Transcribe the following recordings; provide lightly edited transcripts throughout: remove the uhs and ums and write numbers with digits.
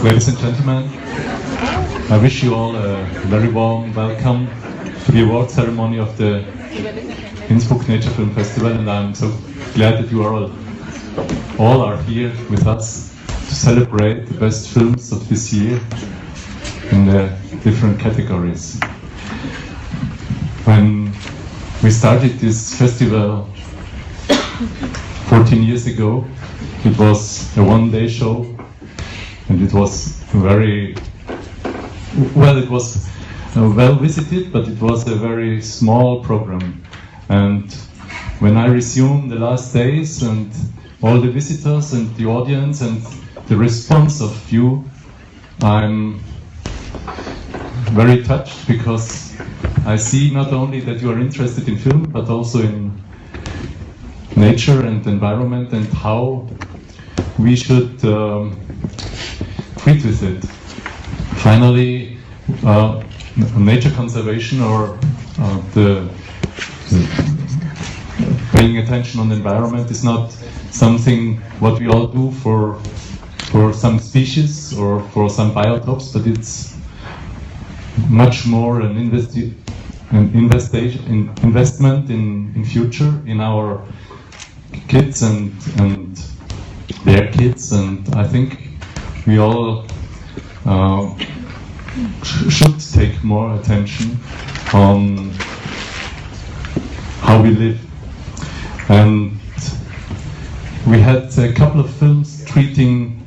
Ladies and gentlemen, I wish you all a very warm welcome to the award ceremony of the Innsbruck Nature Film Festival, and I'm so glad that you are all are here with us to celebrate the best films of this year in the different categories. When we started this festival 14 years ago, it was a one-day show, and it was very well visited, but it was a very small program. And when I resumed the last days and all the visitors and the audience and the response of you, I'm very touched, because I see not only that you are interested in film, but also in nature and environment and how we should treat with it. Finally, nature conservation or the paying attention on the environment is not something what we all do for some species or for some biotopes, but it's much more an investment in future, in our kids and their kids, and I think we all should take more attention on how we live. And we had a couple of films treating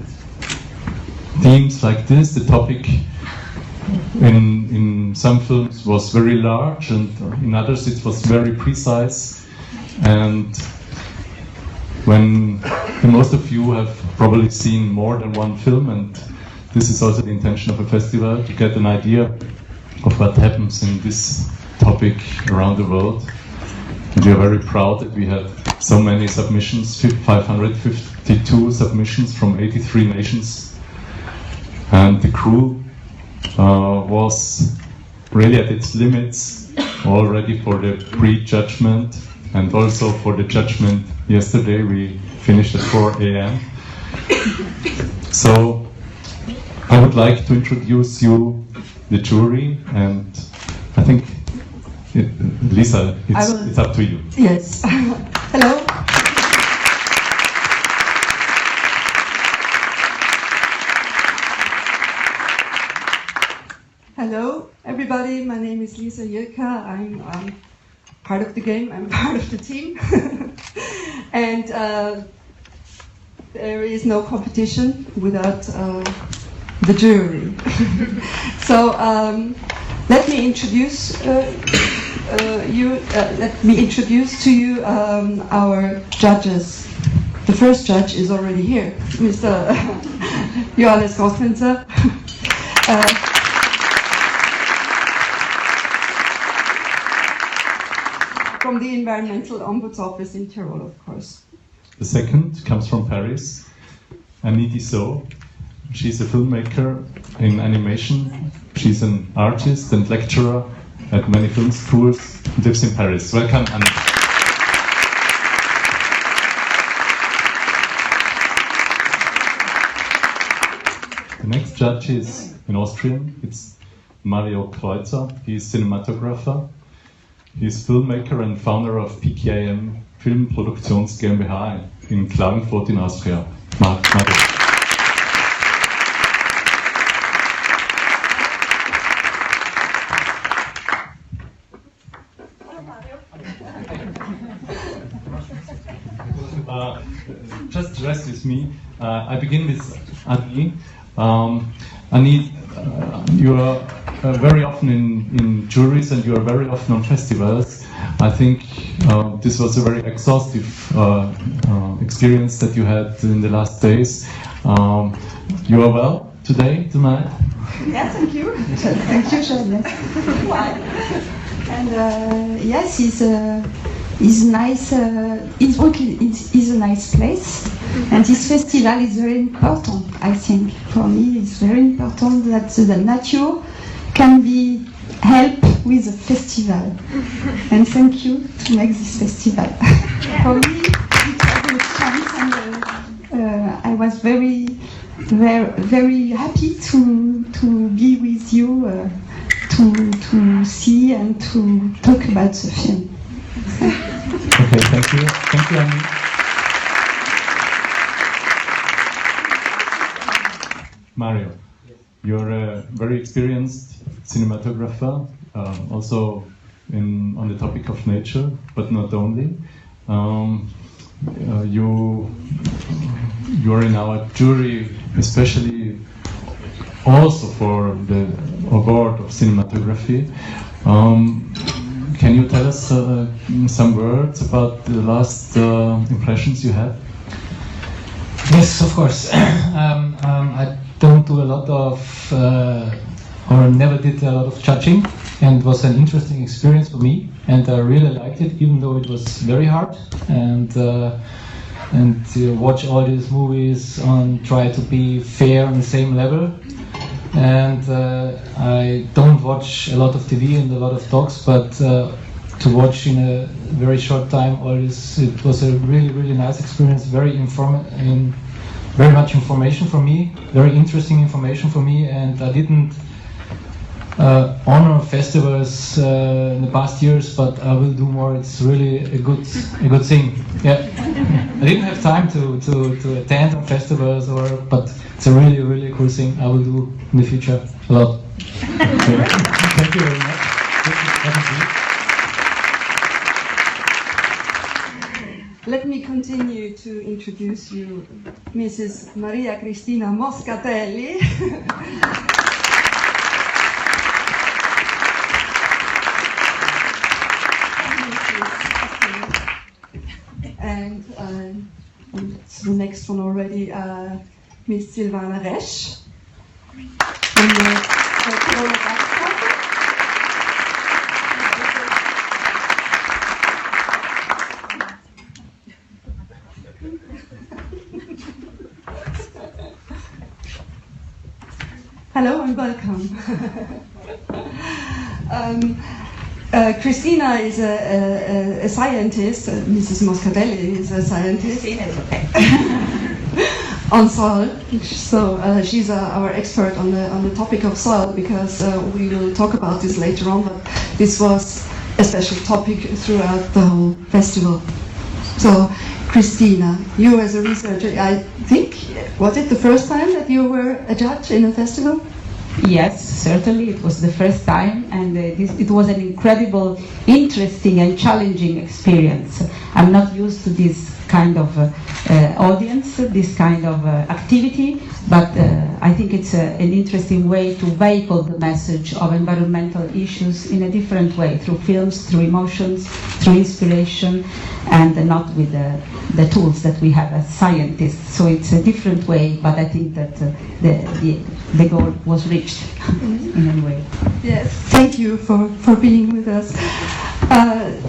themes like this. The topic in some films was very large, and in others it was very precise. And when most of you have probably seen more than one film, and this is also the intention of a festival, to get an idea of what happens in this topic around the world. And we are very proud that we had so many submissions, 552 submissions from 83 nations. And the crew was really at its limits already for the pre-judgment and also for the judgment yesterday. We finished at 4 a.m. So I would like to introduce you the jury, and I think Lisa, it's up to you. Yes. Hello. Hello, everybody. My name is Lisa Jilka. I'm part of the game. I'm part of the team. And there is no competition without the jury. So let me introduce to you our judges. The first judge is already here, Mr. Johannes Grossmenzer. From the Environmental Ombuds Office in Tyrol, of course. The second comes from Paris, Annie Dissot. She's a filmmaker in animation. She's an artist and lecturer at many film schools, lives in Paris. Welcome, Annie. The next judge is in Austrian. It's Mario Kreuzer. He's cinematographer. He's filmmaker and founder of PKM Filmproduktions GmbH in Klagenfurt in Austria. Mario. Just rest with me. I begin with Annie. Annie, you are very often in juries, and you are very often on festivals. I think this was a very exhaustive experience that you had in the last days. You are well tonight? Yes, thank you. Thank you, Charles. And yes, it's nice. Innsbruck is a nice place, and this festival is very important. I think for me, it's very important that the nature can be help with the festival. And thank you to make this festival. For me, it was a chance, and I was very very, very happy to be with you, to see and to talk about the film. Okay, thank you. Thank you, Annie. Mario, you're a very experienced cinematographer, also on the topic of nature, but not only. You are in our jury, especially also for the award of cinematography. Can you tell us some words about the last impressions you had? Yes, of course. I don't do a lot of, or never did a lot of judging, and it was an interesting experience for me, and I really liked it, even though it was very hard. And to watch all these movies and try to be fair on the same level. And I don't watch a lot of TV and a lot of talks, but to watch in a very short time all this, it was a really, really nice experience. Very much information for me, very interesting information for me, and I didn't honor festivals in the past years, but I will do more. It's really a good thing. Yeah, I didn't have time to attend on festivals, but it's a really, really cool thing. I will do in the future a lot. Thank you very much. Let me continue to introduce you, Mrs. Maria Cristina Moscatelli. And the next one already, Miss Silvana Resch. Hello and welcome. Christina is a scientist. Mrs. Moscatelli is a scientist on soil. So she's our expert on the topic of soil, because we will talk about this later on. But this was a special topic throughout the whole festival. So, Christina, you as a researcher, I think, was it the first time that you were a judge in a festival? Yes, certainly. It was the first time, and it was an incredible, interesting and challenging experience. I'm not used to this kind of audience, this kind of activity, but I think it's an interesting way to vehicle the message of environmental issues in a different way, through films, through emotions, through inspiration, and not with the tools that we have as scientists. So it's a different way, but I think that the goal was reached in a way. Yes, thank you for being with us.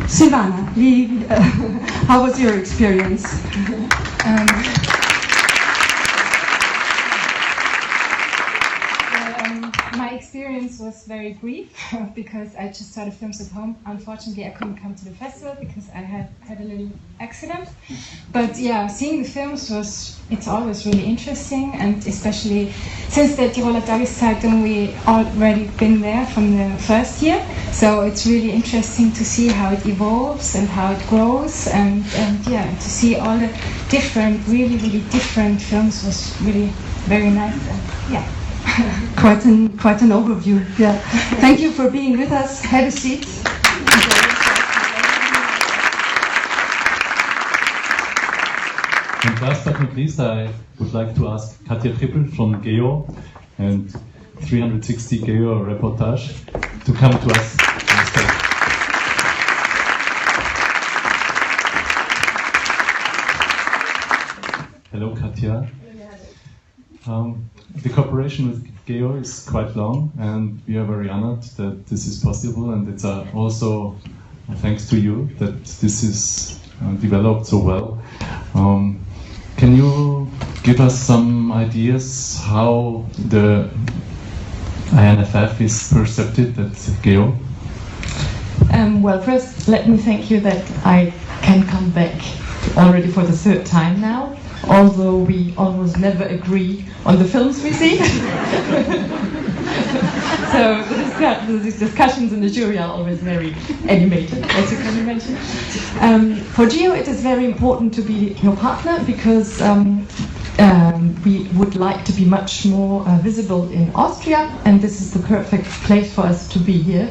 Silvana, how was your experience? My experience was very brief because I just saw the films at home. Unfortunately, I couldn't come to the festival because I had a little accident. But yeah, seeing the films it's always really interesting, and especially since the Tiroler Tageszeitung, we already been there from the first year. So it's really interesting to see how it evolves and how it grows, and yeah, to see all the different, really, really different films was really very nice. And yeah. Quite an overview. Yeah. Thank you for being with us. Have a seat. And last but not least, I would like to ask Katja Trippel from Geo and 360 Geo Reportage to come to us on the stage. Hello, Katja. The cooperation with Geo is quite long, and we are very honored that this is possible, and it's also thanks to you that this is developed so well. Can you give us some ideas how the INFF is perceived at Geo? Well, first, let me thank you that I can come back already for the third time now. although we almost never agree on the films we see. So the discussions in the jury are always very animated, as you can imagine. For Gio, it is very important to be your partner because we would like to be much more visible in Austria, and this is the perfect place for us to be here.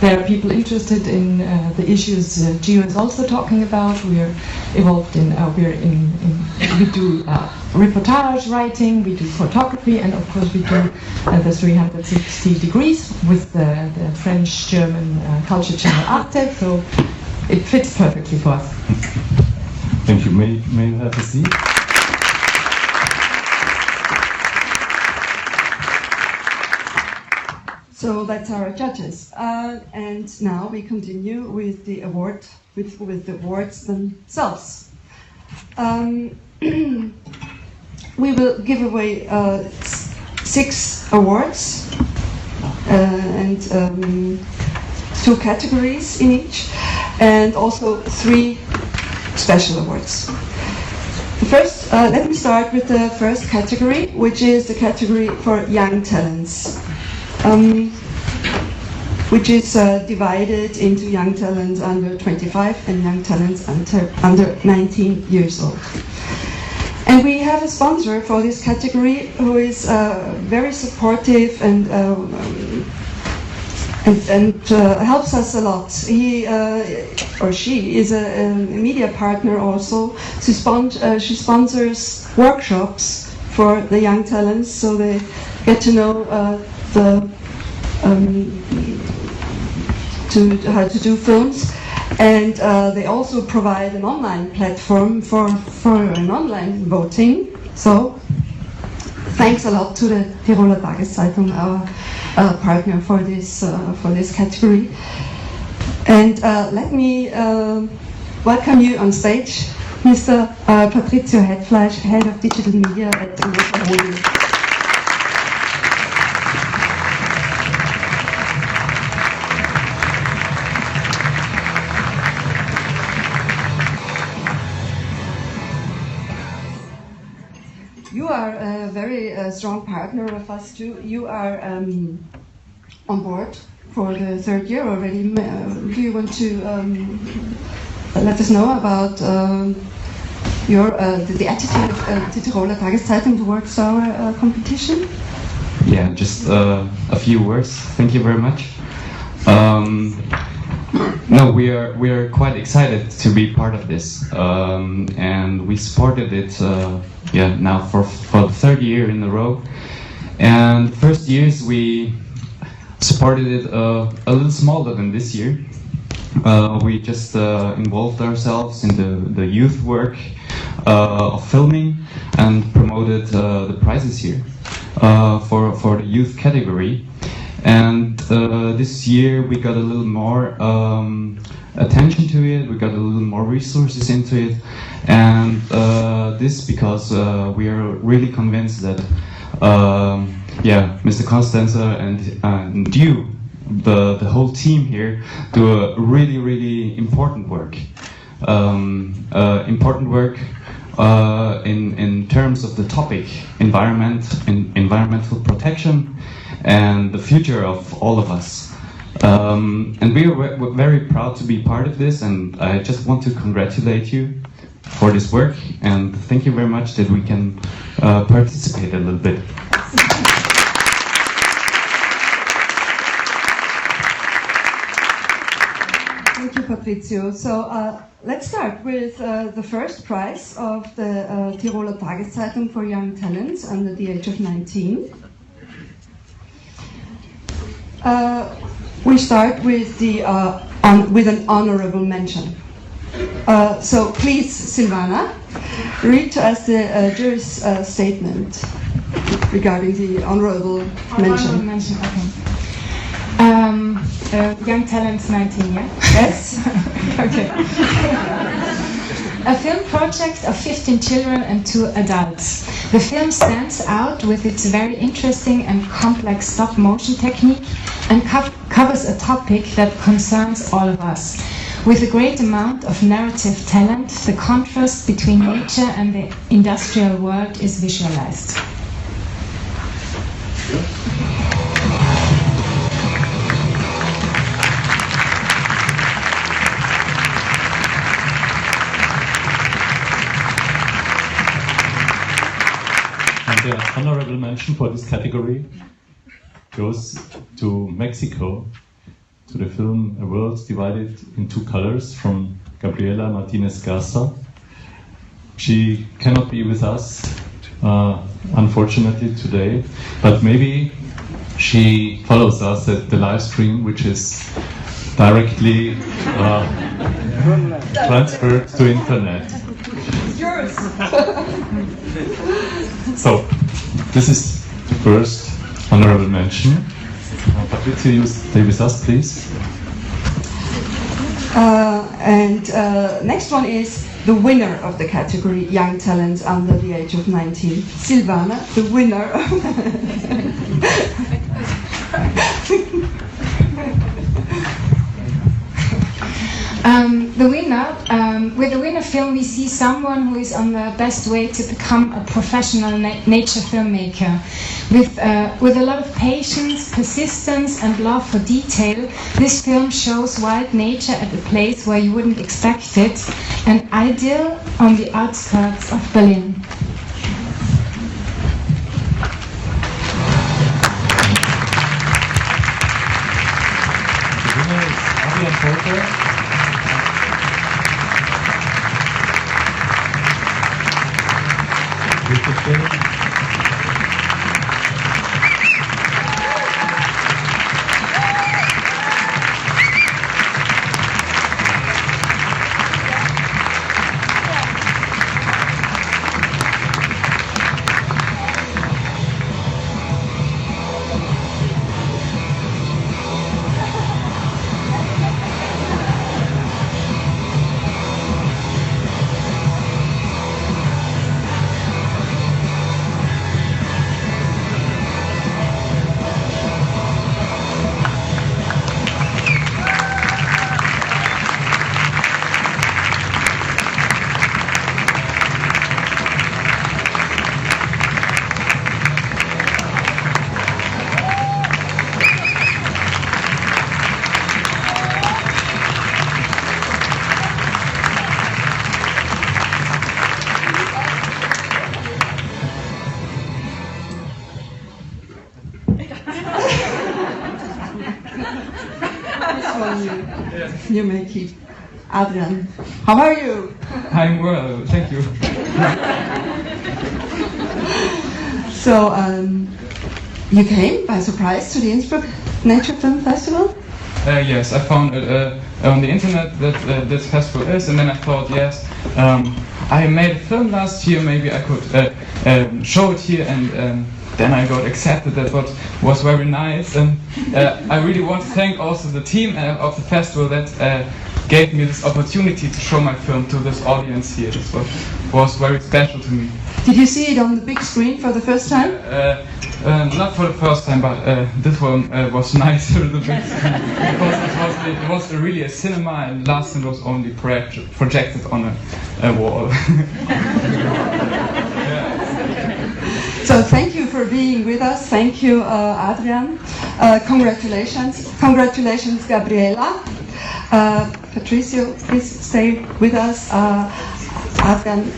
There are people interested in the issues Gio is also talking about. We are involved in, we do reportage writing, we do photography, and of course we do the 360 degrees with the French-German culture channel Arte, so it fits perfectly for us. Thank you. May you have a seat? So that's our judges, and now we continue with the award, with the awards themselves. We will give away 6 awards and 2 categories in each, and also 3 special awards. First, let me start with the first category, which is the category for young talents. Which is divided into young talents under 25 and young talents under 19 years old. And we have a sponsor for this category who is very supportive and helps us a lot. He or she is a media partner also. She sponsors workshops for the young talents, so they get to know how to do films, and they also provide an online platform for an online voting. So thanks a lot to the Tiroler Tageszeitung, our partner for this category. And let me welcome you on stage, Mr. Patrizio Hetfleisch, Head of Digital Media at Innsbruck. You are a very strong partner of us too. You are on board for the 3rd year already. Do you want to let us know about the attitude of the Tiroler Tageszeitung towards our competition? Yeah, just a few words. Thank you very much. No, we are quite excited to be part of this, and we supported it. Now for the 3rd year in a row. And the first years we supported it a little smaller than this year. We just involved ourselves in the youth work of filming and promoted the prizes here for the youth category. And this year we got a little more attention to it, we got a little more resources into it, and this because we are really convinced that Mr. Constanza and you, the whole team here, do a really important work. In terms of the topic environmental protection and the future of all of us. And we are very proud to be part of this, and I just want to congratulate you for this work, and thank you very much that we can participate a little bit. Thank you, Patrizio. So let's start with the first prize of the Tiroler Tageszeitung for young talents under the age of 19. We start with with an honorable mention. So please, Silvana, read to us the jury's statement regarding the honorable mention. Honorable mention, okay. Young talents 19, yeah? Yes. Okay. A film project of 15 children and 2 adults. The film stands out with its very interesting and complex stop-motion technique and covers a topic that concerns all of us. With a great amount of narrative talent, the contrast between nature and the industrial world is visualized. The honorable mention for this category goes to Mexico, to the film A World Divided in Two Colors from Gabriela Martinez Garza. She cannot be with us, unfortunately, today, but maybe she follows us at the live stream, which is directly transferred to internet. Yours. So, this is the first honorable mention. Patrizia, you stay with us, please. Next one is the winner of the category Young Talents Under the Age of 19. Silvana, the winner. With the winner film, we see someone who is on the best way to become a professional nature filmmaker. With a lot of patience, persistence, and love for detail, this film shows wild nature at a place where you wouldn't expect it, an ideal on the outskirts of Berlin. The winner is Adrian Porter. With the film you may keep. Adrian, how are you? I'm well, thank you. So, you came by surprise to the Innsbruck Nature Film Festival? Yes, I found on the internet that this festival is, and then I thought, yes, I made a film last year, maybe I could show it here, and then I got accepted. That was very nice, and I really want to thank also the team of the festival that gave me this opportunity to show my film to this audience here. This was very special to me. Did you see it on the big screen for the first time? Not for the first time, but this one was nicer, the big screen, because it was really a cinema, and last time it was only projected on a wall. So thank you for being with us. Thank you, Adrian. Congratulations, Gabriela. Patricio, please stay with us. Adrian,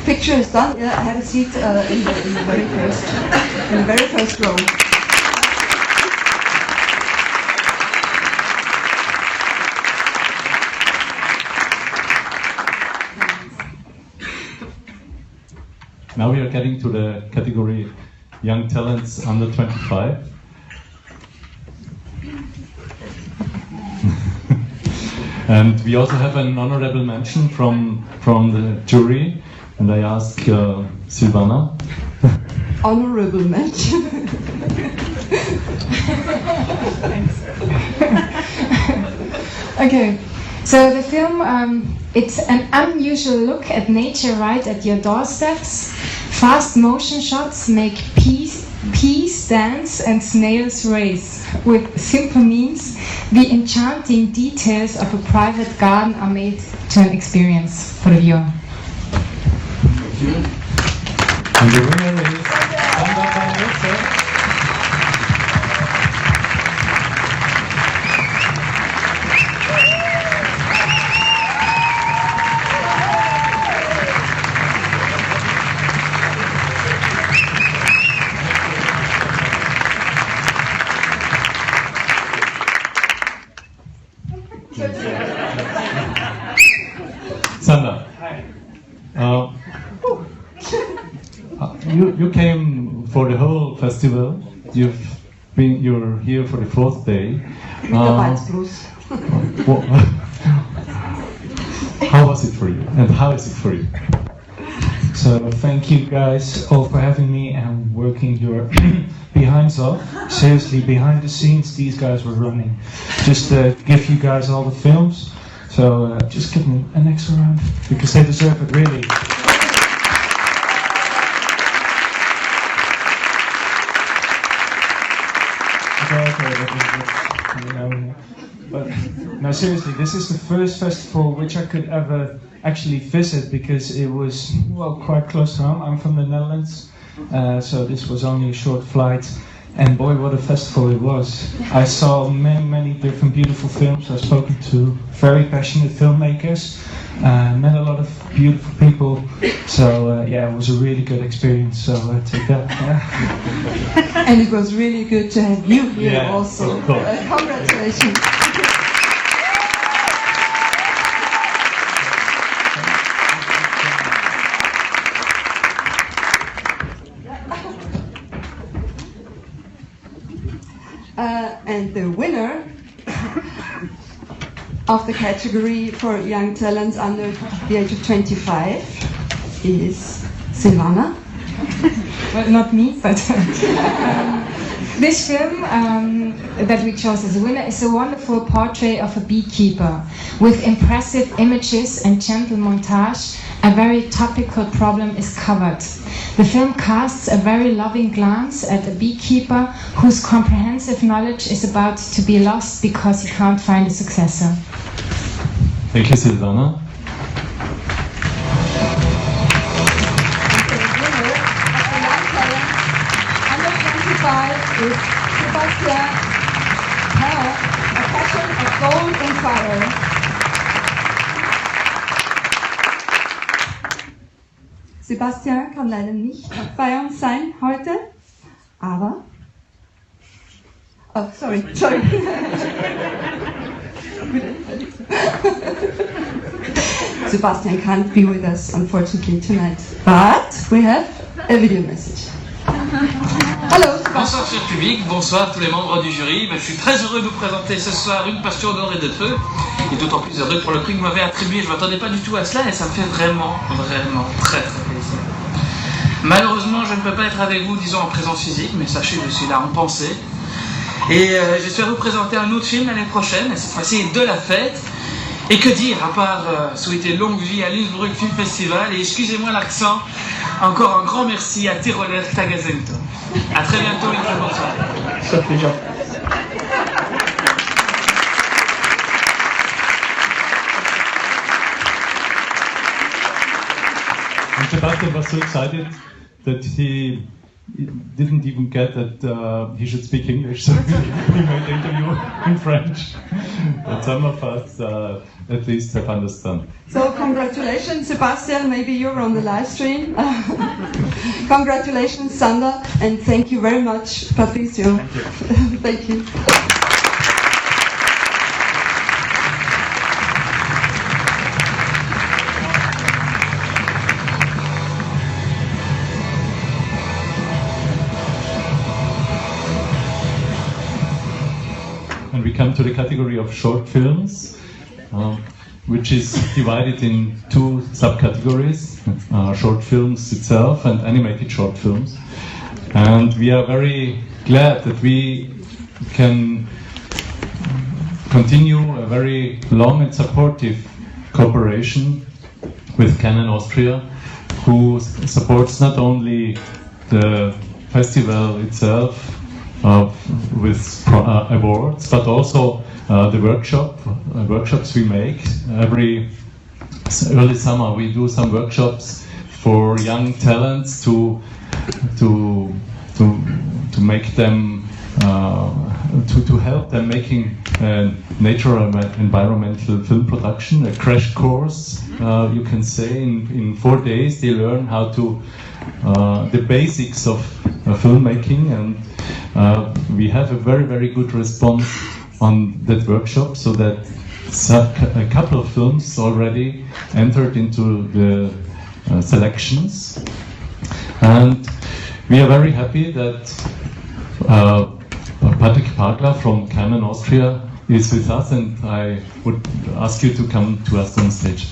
picture is done. Yeah, have a seat in the very first row. Now we are getting to the category Young Talents Under 25. And we also have an honorable mention from the jury, and I ask Silvana. Honorable mention. Okay, so the film, it's an unusual look at nature right at your doorsteps. Fast motion shots make peas dance and snails race. With simple means, the enchanting details of a private garden are made to an experience for the viewer. Thank you. And the winner is Sandra van Witzel. Sandra, you came for the whole festival. You're here for the 4th day. How was it for you? And how is it for you? So thank you guys all for having me and working your behinds off. Seriously, behind the scenes, these guys were running. Just to give you guys all the films. So just give them an extra round because they deserve it, really. But no, seriously, this is the first festival which I could ever actually visit because it was, well, quite close to home. I'm from the Netherlands, so this was only a short flight. And boy, what a festival it was. I saw many different beautiful films. I've spoken to very passionate filmmakers, met a lot of beautiful people. So yeah, it was a really good experience. So take that. Yeah. And it was really good to have you here also. Of course. Congratulations. And the winner of the category for young talents under the age of 25 is Silvana. Well, not me, but this film that we chose as a winner is a wonderful portrait of a beekeeper with impressive images and gentle montage. A very topical problem is covered. The film casts a very loving glance at a beekeeper whose comprehensive knowledge is about to be lost because he can't find a successor. Thank you, Silvana. Under 25 is Sebastian Herr, A Passion of Gold and Fire. Sebastian kann leider nicht bei uns sein heute, aber... Oh, sorry. Sebastian can't be with us, unfortunately, tonight. But we have a video message. Hello, Sebastian. Bonsoir cher public, bonsoir tous les membres du jury. Je suis très heureux de vous présenter ce soir Une passion d'or et de feu. Et d'autant plus heureux pour le prix que vous m'avez attribué. Je ne m'attendais pas du tout à cela et ça me fait vraiment très plaisir. Malheureusement, je ne peux pas être avec vous, disons, en présence physique, mais sachez que je suis là en pensée. Et j'espère vous présenter un autre film l'année prochaine, et cette fois-ci de la fête. Et que dire, à part souhaiter longue vie à l'Innsbruck Film Festival, et excusez-moi l'accent, encore un grand merci à Tiroler Tagazento. A très bientôt, une très bonne soirée. And Sebastian was so excited that he didn't even get that he should speak English, so he made the interview in French. But some of us at least have understood. So congratulations, Sebastian. Maybe you're on the live stream. Congratulations, Sander, and thank you very much, Patricio. Thank you. And we come to the category of short films, which is divided in two subcategories, short films itself and animated short films. And we are very glad that we can continue a very long and supportive cooperation with Canon Austria, who supports not only the festival itself with awards, but also the workshops we make. Every early summer we do some workshops for young talents to make them to help them making natural and environmental film production, a crash course, you can say. In 4 days they learn how to the basics of filmmaking, and we have a very good response on that workshop, so that a couple of films already entered into the selections, and we are very happy that Patrick Pagler from Canon Austria is with us, and I would ask you to come to us on stage.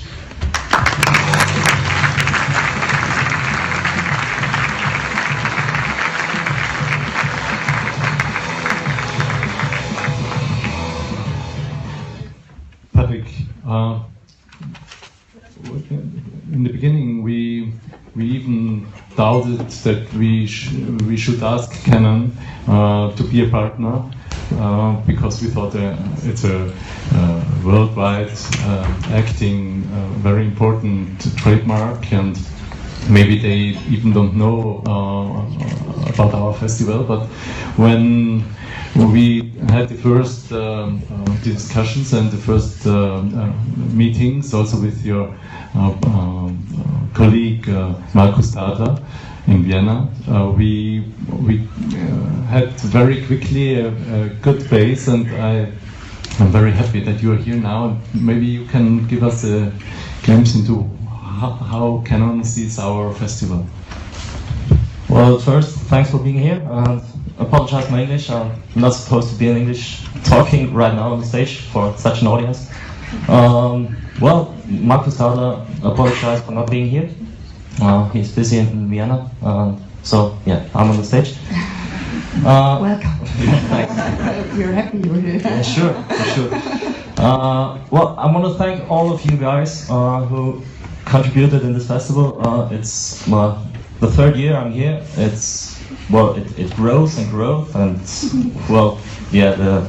Patrick, in the beginning we even doubted that we should ask Canon to be a partner, because we thought it's a worldwide acting very important trademark, and maybe they even don't know about our festival. But when we had the first discussions and the first meetings also with your colleague Markus Tadler in Vienna, we had very quickly a good base, and I'm very happy that you are here now. Maybe you can give us a glimpse into how Canon sees our festival. Well, first, thanks for being here. Apologize my English. I'm not supposed to be in English talking right now on the stage for such an audience. Well, Markus Tadler apologized for not being here. He's busy in Vienna, so yeah, I'm on the stage. Welcome. Thanks. We're happy you're here. Yeah, sure. Well, I want to thank all of you guys who contributed in this festival. It's the third year I'm here. It grows and grows, and well, yeah.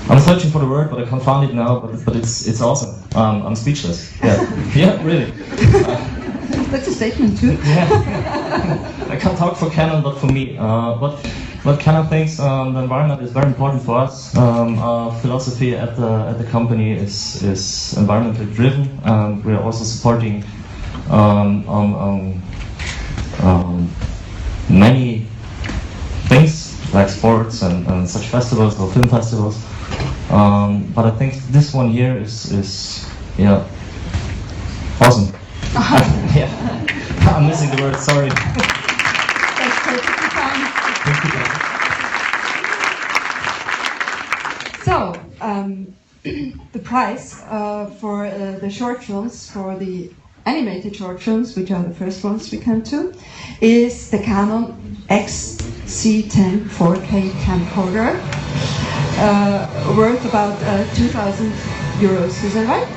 I'm searching for the word, but I can't find it now. But it's awesome. I'm speechless. Yeah, really. That's a statement too. Yeah. I can't talk for Canon, but for me. What Canon thinks the environment is very important for us. Our philosophy at the company is environmentally driven, and we are also supporting many things like sports and such festivals or film festivals. But I think this one here is awesome. Yeah, I'm missing the word. Sorry. That's perfectly fine. So, the prize for the short films, for the animated short films, which are the first ones we come to, is the Canon XC10 4K camcorder, worth about 2,000 euros. Is that right?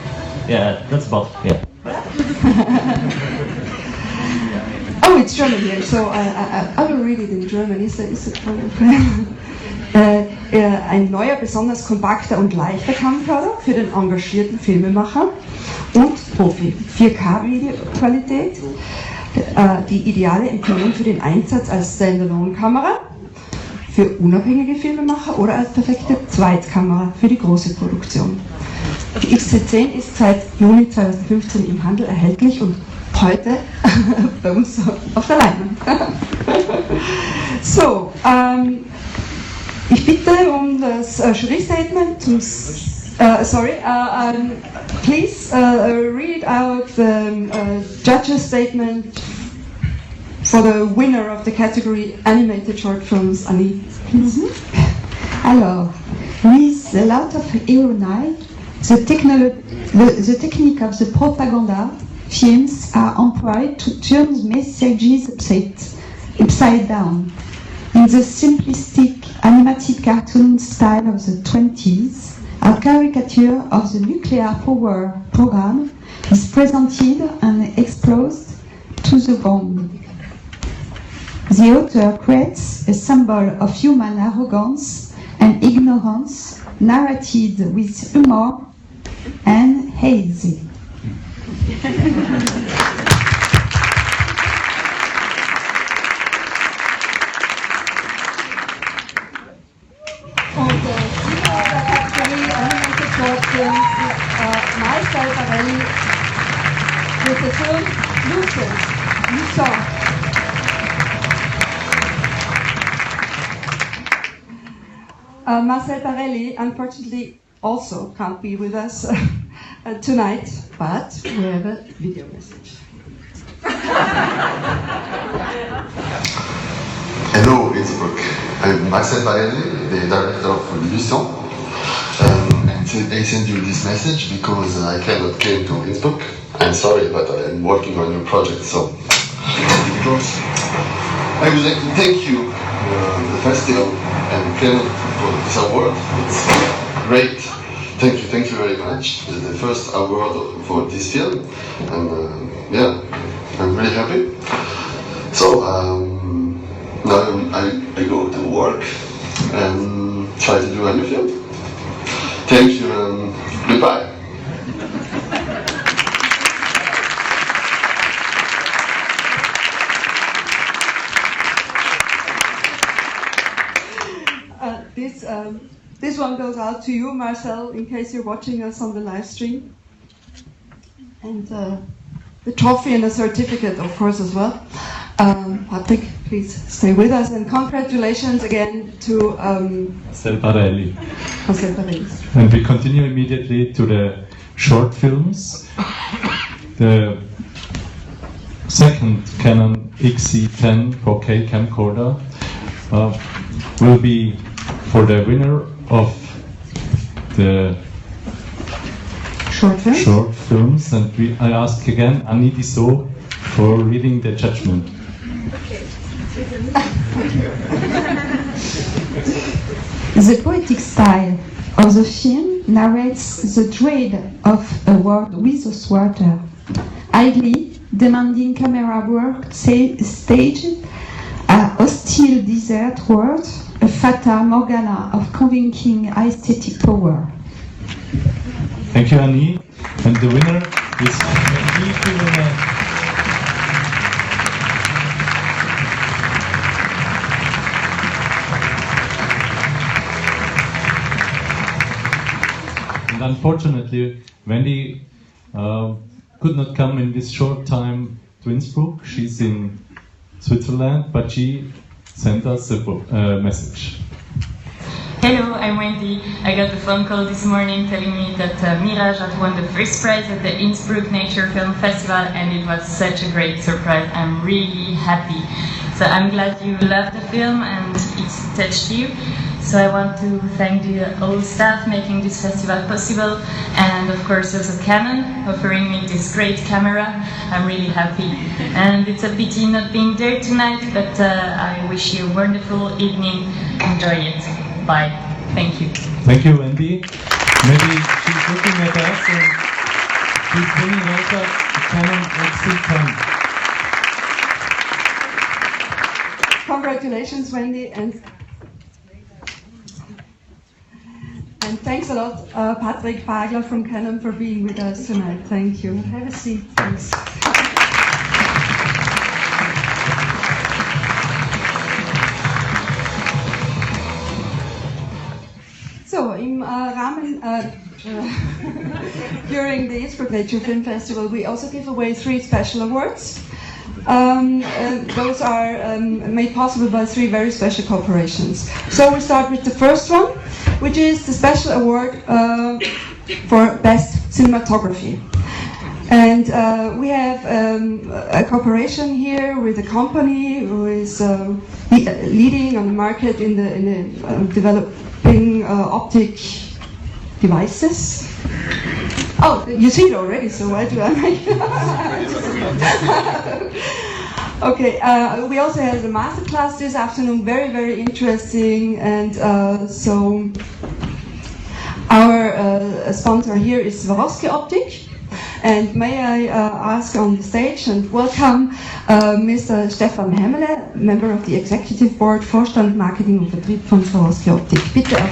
Yeah, that's about, yeah. Oh, it's German here, so I will read it in German. Is it ein neuer, besonders kompakter und leichter Camcorder für den engagierten Filmemacher und Profi. 4K-Videoqualität, die ideale Empfehlung für den Einsatz als Standalone-Kamera für unabhängige Filmemacher oder als perfekte Zweitkamera für die große Produktion. Die XC10 ist seit Juni 2015 im Handel erhältlich und heute bei uns auf der Leinwand. So, ich bitte um das Jury-Statement zum please read out the judge's statement for the winner of the category Animated Short Films, Annie, please. Alors, with a lot of ironie, the technique of the propaganda films are employed to turn messages upside down. In the simplistic animated cartoon style of the 20s, a caricature of the nuclear power program is presented and exposed to the bomb. The author creates a symbol of human arrogance and ignorance, narrated with humor and hazy. Marcel Barelli with the film Lucas. Marcel Barelli, unfortunately, also can't be with us tonight, but we have a video message. Hello, Innsbruck. I'm Marcel Barelli, the director of Lucien. And I send you this message because I cannot came to Innsbruck. I'm sorry, but I'm working on your project, so because I would like to thank you, the festival and Clement for this award. It's great. Thank you very much. It's the first award for this film, and yeah, I'm really happy. So now I go to work and try to do a new film. Thank you and goodbye. This one goes out to you, Marcel, in case you're watching us on the live stream. And the trophy and the certificate, of course, as well. Patrick, please stay with us, and congratulations again to Marcel Barelli. Marcel Barelli. And we continue immediately to the short films. The second Canon XC10 4K camcorder will be for the winner of the short films, and I ask again Annie Dissot for reading the judgment. The poetic style of the film narrates the dread of a world without water, highly demanding camera work staged, a hostile desert world, a fata morgana of convincing aesthetic power. Thank you, Annie. And the winner is And unfortunately, Wendy could not come in this short time to Innsbruck. She's in Switzerland, but she sent us a message. Hello, I'm Wendy. I got a phone call this morning telling me that Mirage had won the first prize at the Innsbruck Nature Film Festival, and it was such a great surprise. I'm really happy. So I'm glad you loved the film and it's touched you. So I want to thank the whole staff making this festival possible, and of course also Canon offering me this great camera. I'm really happy. And it's a pity not being there tonight, but I wish you a wonderful evening. Enjoy it. Bye. Thank you. Thank you, Wendy. Maybe she's looking at us and she's bringing us a Canon XC10. Congratulations, Wendy, and thanks a lot, Patrick Fagler from Canon, for being with us tonight. Thank you. Have a seat. Thanks. So, im Rahmen, during the Innsbruck Nature Film Festival, we also give away 3 special awards. Those are made possible by 3 very special corporations. So we start with the first one, which is the special award for Best Cinematography. And we have a cooperation here with a company who is leading on the market in the developing optic devices. Oh, you see it already, so why do I make Okay, we also had a masterclass this afternoon, very, very interesting, and so our sponsor here is Swarovski Optik, And may I ask on the stage and welcome Mr. Stefan Hemmele, member of the Executive Board, Vorstand Marketing und Vertrieb von Swarovski Optik. Bitte auch.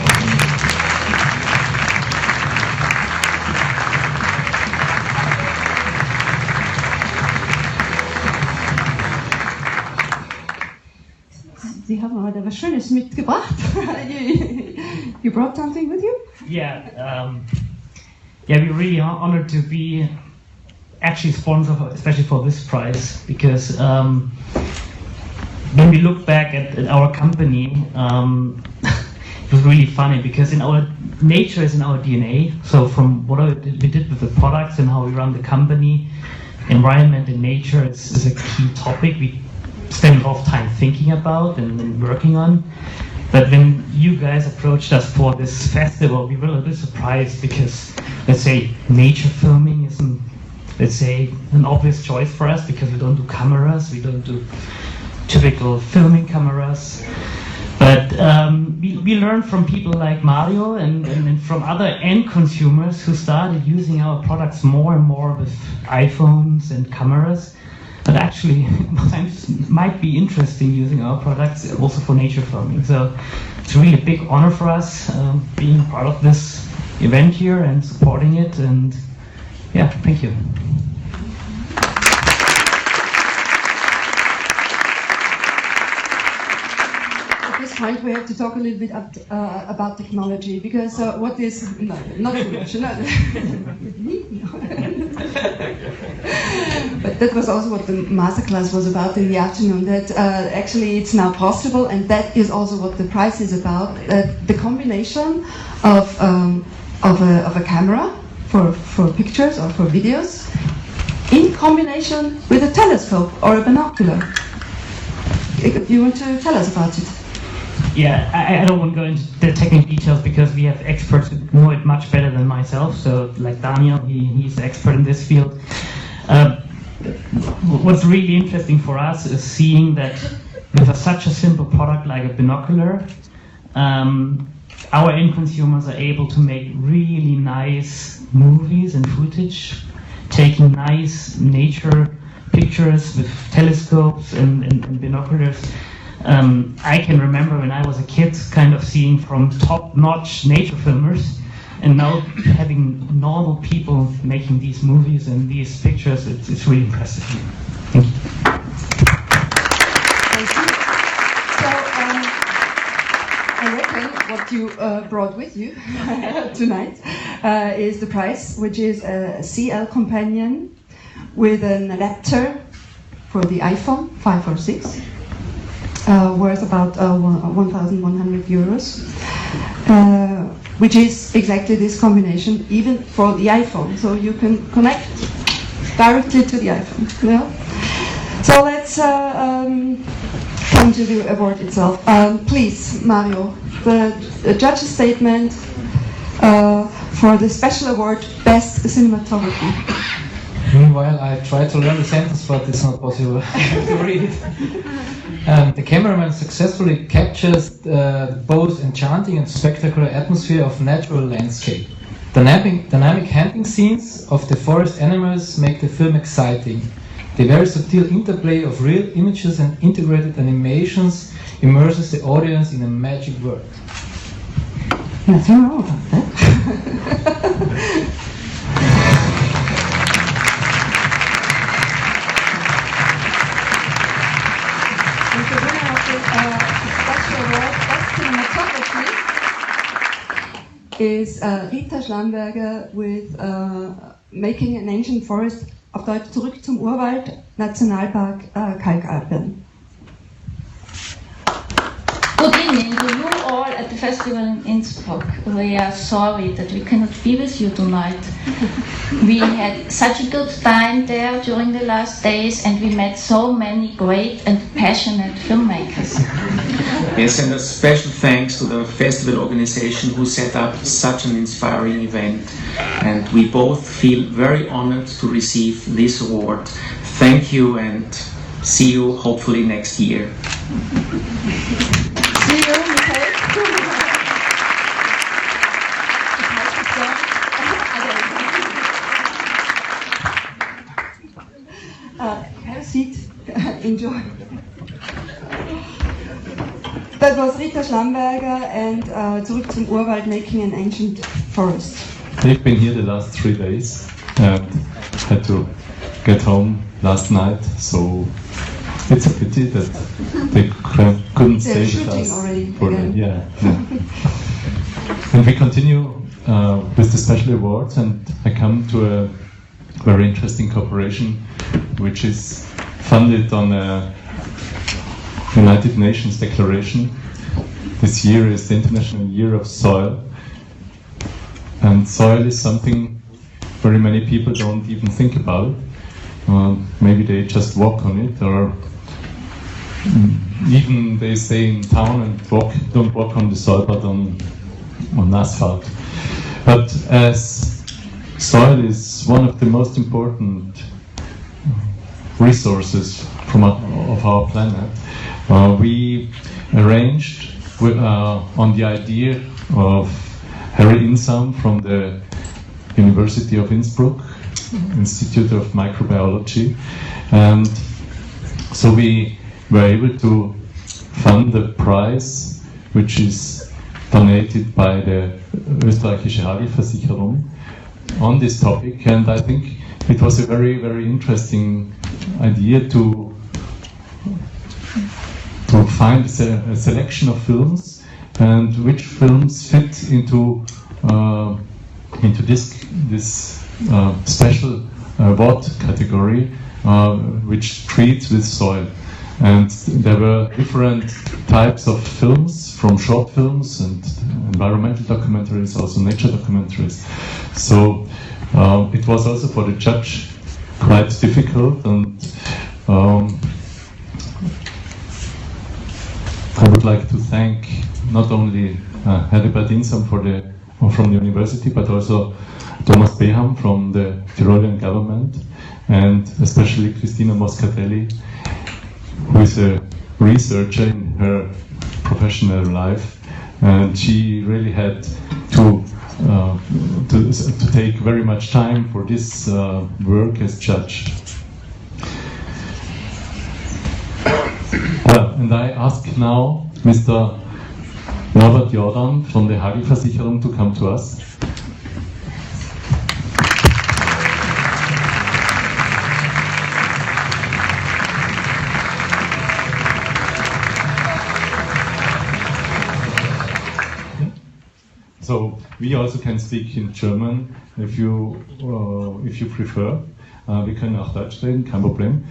Sie haben heute was Schönes mitgebracht. You brought something with you? Yeah, we're really honored to be actually sponsor, especially for this prize, because when we look back at our company, it was really funny because in our nature is in our DNA. So from what we did with the products and how we run the company, environment and nature is a key topic we spend a lot of time thinking about and working on. But when you guys approached us for this festival, we were a little bit surprised because, let's say, nature filming isn't, let's say, an obvious choice for us because we don't do cameras, we don't do typical filming cameras. But we learned from people like Mario and from other end consumers who started using our products more and more with iPhones and cameras. But actually, it might be interesting using our products also for nature filming. So it's really a big honor for us being part of this event here and supporting it. And yeah, thank you. At this point, we have to talk a little bit about technology because what is not too much. But that was also what the masterclass was about in the afternoon, that actually it's now possible, and that is also what the prize is about, the combination of a camera for pictures or for videos in combination with a telescope or a binocular. You want to tell us about it? Yeah, I don't want to go into the technical details because we have experts who know it much better than myself. So like Daniel, he's the expert in this field. What's really interesting for us is seeing that with such a simple product like a binocular, our end consumers are able to make really nice movies and footage, taking nice nature pictures with telescopes and binoculars. I can remember when I was a kid kind of seeing from top-notch nature filmers, and now having normal people making these movies and these pictures, it's really impressive. Thank you. Thank you. So, I reckon what you brought with you tonight is the prize, which is a CL companion with an adapter for the iPhone 5 or 6. Worth about 1,100 euros, which is exactly this combination, even for the iPhone. So you can connect directly to the iPhone. Yeah? So let's come to the award itself. Please, Mario, the judge's statement for the special award, Best Cinematography. Meanwhile, I try to learn the sentence, but it's not possible to read it. The cameraman successfully captures both enchanting and spectacular atmosphere of natural landscape. Dynamic hunting scenes of the forest animals make the film exciting. The very subtle interplay of real images and integrated animations immerses the audience in a magic world. Nothing wrong about that. Is Rita Schlamberger with Making an Ancient Forest, auf Deutsch Zurück zum Urwald, Nationalpark Kalkalpen. Good evening to you all at the festival in Innsbruck. We are sorry that we cannot be with you tonight. We had such a good time there during the last days, and we met so many great and passionate filmmakers. Yes, and a special thanks to the festival organization who set up such an inspiring event. And we both feel very honored to receive this award. Thank you, and see you hopefully next year. See you, Michael. enjoy. That was Rita Schlamberger and zurück zum Urwald, Making an Ancient Forest. They've been here the last 3 days and had to get home last night, so it's a pity that they couldn't stay with us for yeah. And we continue with the special awards, and I come to a very interesting cooperation which is funded on a United Nations declaration. This year is the International Year of Soil, and soil is something very many people don't even think about. Maybe they just walk on it, or even they stay in town and don't walk on the soil but on asphalt. But as soil is one of the most important resources of our planet, we arranged on the idea of Harry Insam from the University of Innsbruck, Institute of Microbiology, and so we were able to fund the prize which is donated by the Österreichische Hagelversicherung on this topic, and I think it was a very, very interesting idea to find a selection of films and which films fit into this special award category which treats with soil. And there were different types of films, from short films and environmental documentaries, also nature documentaries. So it was also for the judge quite difficult, and I would like to thank not only Heribert Insam from the university, but also Thomas Beham from the Tyrolean government, and especially Cristina Moscatelli, who is a researcher in her professional life, and she really had to take very much time for this work as judge. Well, and I ask now Mr. Norbert Jordan from the Hagelversicherung to come to us. So we also can speak in German if you prefer. Wir können auch Deutsch reden, kein Problem.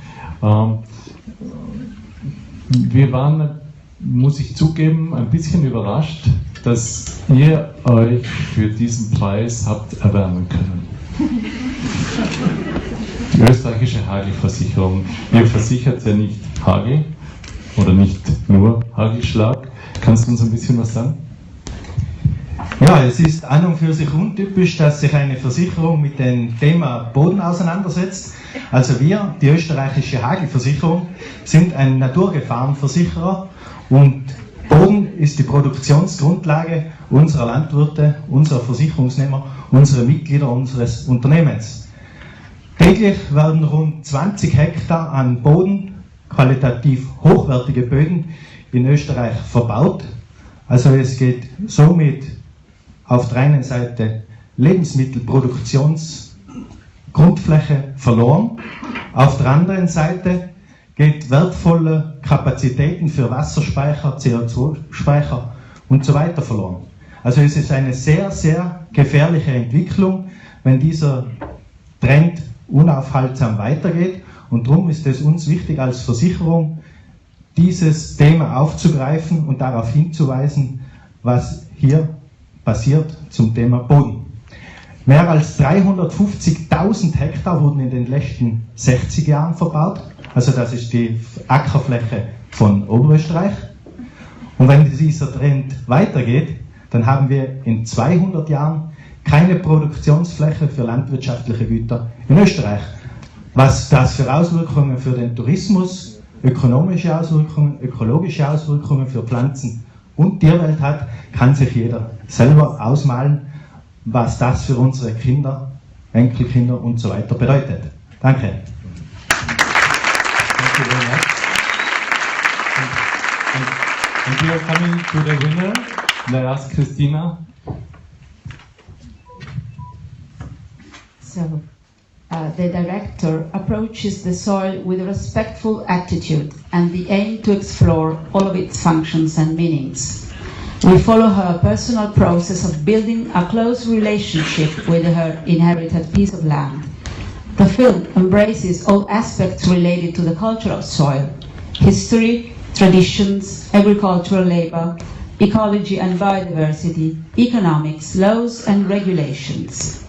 Wir waren, muss ich zugeben, ein bisschen überrascht, dass ihr euch für diesen Preis habt erwärmen können. Die österreichische Hagelversicherung, ihr versichert ja nicht Hagel oder nicht nur Hagelschlag. Kannst du uns ein bisschen was sagen? Ja, es ist an und für sich untypisch, dass sich eine Versicherung mit dem Thema Boden auseinandersetzt. Also wir, die österreichische Hagelversicherung, sind ein Naturgefahrenversicherer, und Boden ist die Produktionsgrundlage unserer Landwirte, unserer Versicherungsnehmer, unserer Mitglieder unseres Unternehmens. Täglich werden rund 20 Hektar an Boden, qualitativ hochwertige Böden, in Österreich verbaut. Also es geht somit auf der einen Seite Lebensmittelproduktionsgrundfläche verloren, auf der anderen Seite geht wertvolle Kapazitäten für Wasserspeicher, CO2-Speicher und so weiter verloren. Also es ist eine sehr, sehr gefährliche Entwicklung, wenn dieser Trend unaufhaltsam weitergeht, und darum ist es uns wichtig als Versicherung, dieses Thema aufzugreifen und darauf hinzuweisen, was hier passiert zum Thema Boden. Mehr als 350.000 Hektar wurden in den letzten 60 Jahren verbaut, also das ist die Ackerfläche von Oberösterreich. Und wenn dieser Trend weitergeht, dann haben wir in 200 Jahren keine Produktionsfläche für landwirtschaftliche Güter in Österreich. Was das für Auswirkungen für den Tourismus, ökonomische Auswirkungen, ökologische Auswirkungen für Pflanzen und Tierwelt hat, kann sich jeder selber ausmalen, was das für unsere Kinder, Enkelkinder und so weiter bedeutet. Danke. Thank you very much. And we are coming to the winner. And I ask Christina. So, the director approaches the soil with a respectful attitude and the aim to explore all of its functions and meanings. We follow her personal process of building a close relationship with her inherited piece of land. The film embraces all aspects related to the culture of soil: history, traditions, agricultural labor, ecology and biodiversity, economics, laws and regulations.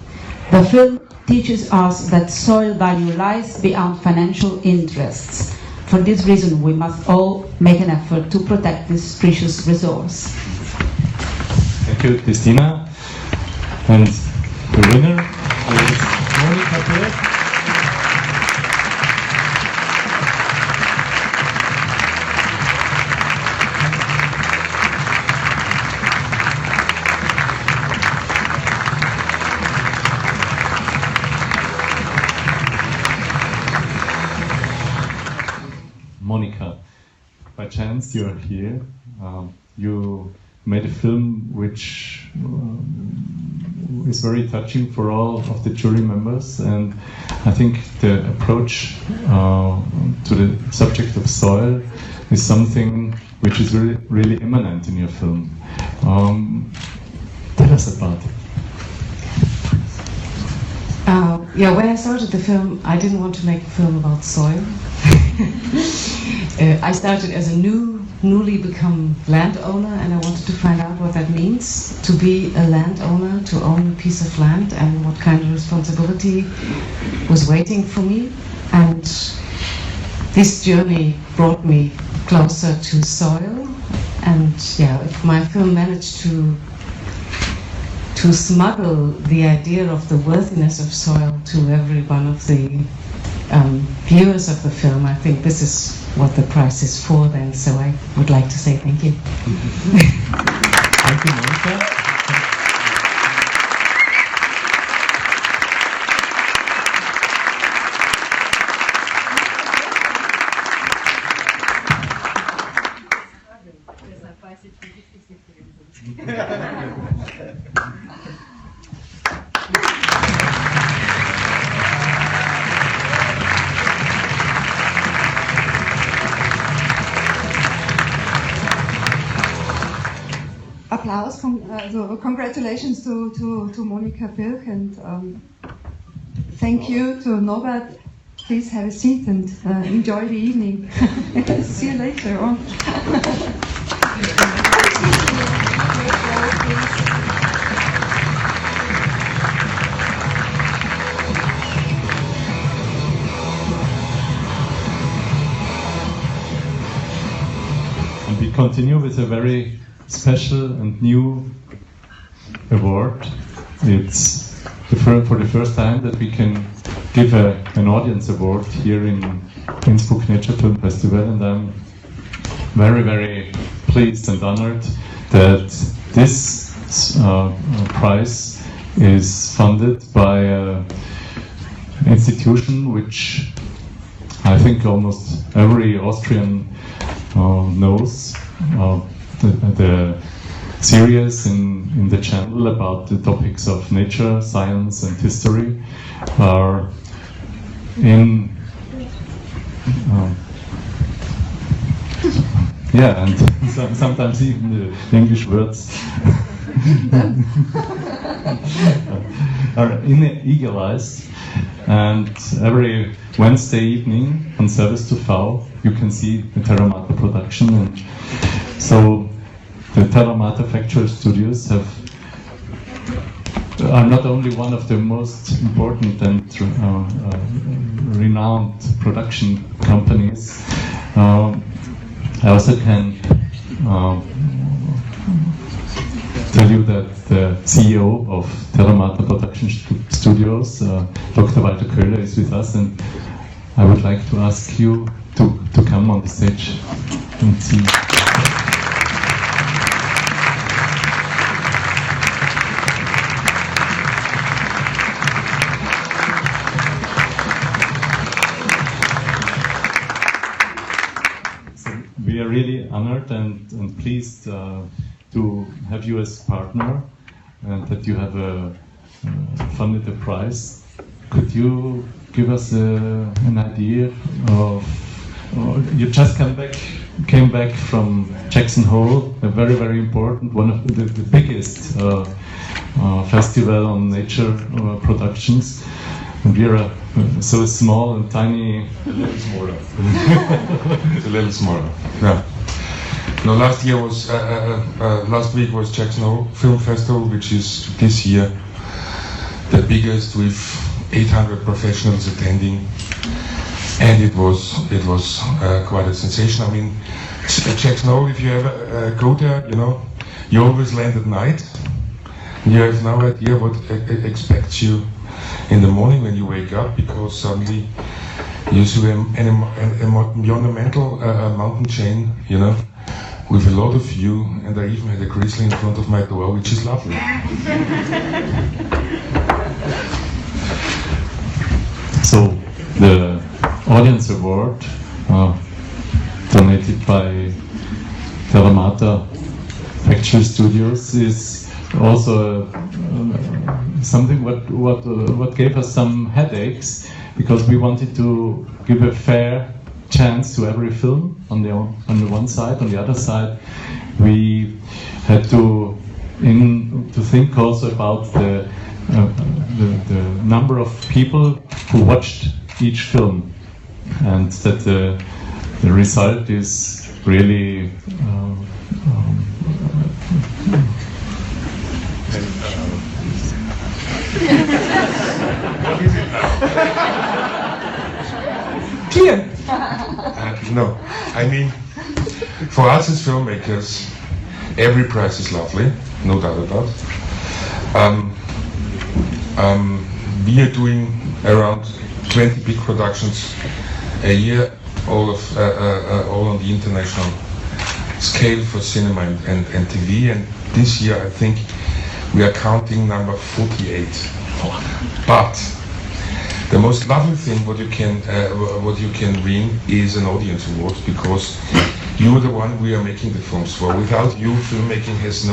The film teaches us that soil value lies beyond financial interests. For this reason, we must all make an effort to protect this precious resource. Thank you, Christina. And the winner is Monika Birk. Monika, by chance you're here. You made a film which is very touching for all of the jury members, and I think the approach to the subject of soil is something which is really, really immanent in your film. Tell us about it. When I started the film, I didn't want to make a film about soil. I started as a newly become landowner, and I wanted to find out what that means to be a landowner, to own a piece of land, and what kind of responsibility was waiting for me. And this journey brought me closer to soil. And if my film managed to smuggle the idea of the worthiness of soil to every one of the viewers of the film, I think this is what the prize is for then, so I would like to say thank you. Thank you, Monika. Applaus, congratulations to Monika Birk, and thank you to Norbert. Please have a seat and enjoy the evening. See you later on. And we continue with a very special and new award. It's for the first time that we can give an audience award here in Innsbruck Nature Film Festival, and I'm very, very pleased and honored that this prize is funded by an institution which I think almost every Austrian knows. The series in the channel about the topics of nature, science and history are in and sometimes even the English words are eagle-eyed, and every Wednesday evening on Service to V you can see the Terra Mater production. And so the Terra Mater Factual Studios are not only one of the most important and renowned production companies. I also can tell you that the CEO of Terra Mater Production Studios, Dr. Walter Köhler, is with us, and I would like to ask you to come on the stage and see. We are really honored and pleased to have you as partner and that you have funded the prize. Could you give us an idea of? You just came back from Jackson Hole, a very, very important, one of the biggest festival on nature productions. And we are so small and tiny. A little smaller. It's a little smaller. Yeah. No, last week was Jackson Hole Film Festival, which is this year the biggest, with 800 professionals attending, and it was quite a sensation. I mean, Jackson Hole, if you ever go there, you always land at night. You have no idea what expects you in the morning when you wake up, because suddenly you see a monumental mountain chain, with a lot of view, and I even had a grizzly in front of my door, which is lovely. So the audience award donated by Terramata Picture Studios is also something what gave us some headaches, because we wanted to give a fair chance to every film on the one side. On the other side, we had to think also about the number of people who watched each film, and that the result is really clear. No, I mean, for us as filmmakers, every prize is lovely, no doubt about it. We are doing around 20 big productions a year, all on the international scale for cinema and TV. And this year, I think we are counting number 48. But the most lovely thing what you can win is an audience award, because you are the one we are making the films for. Without you, filmmaking is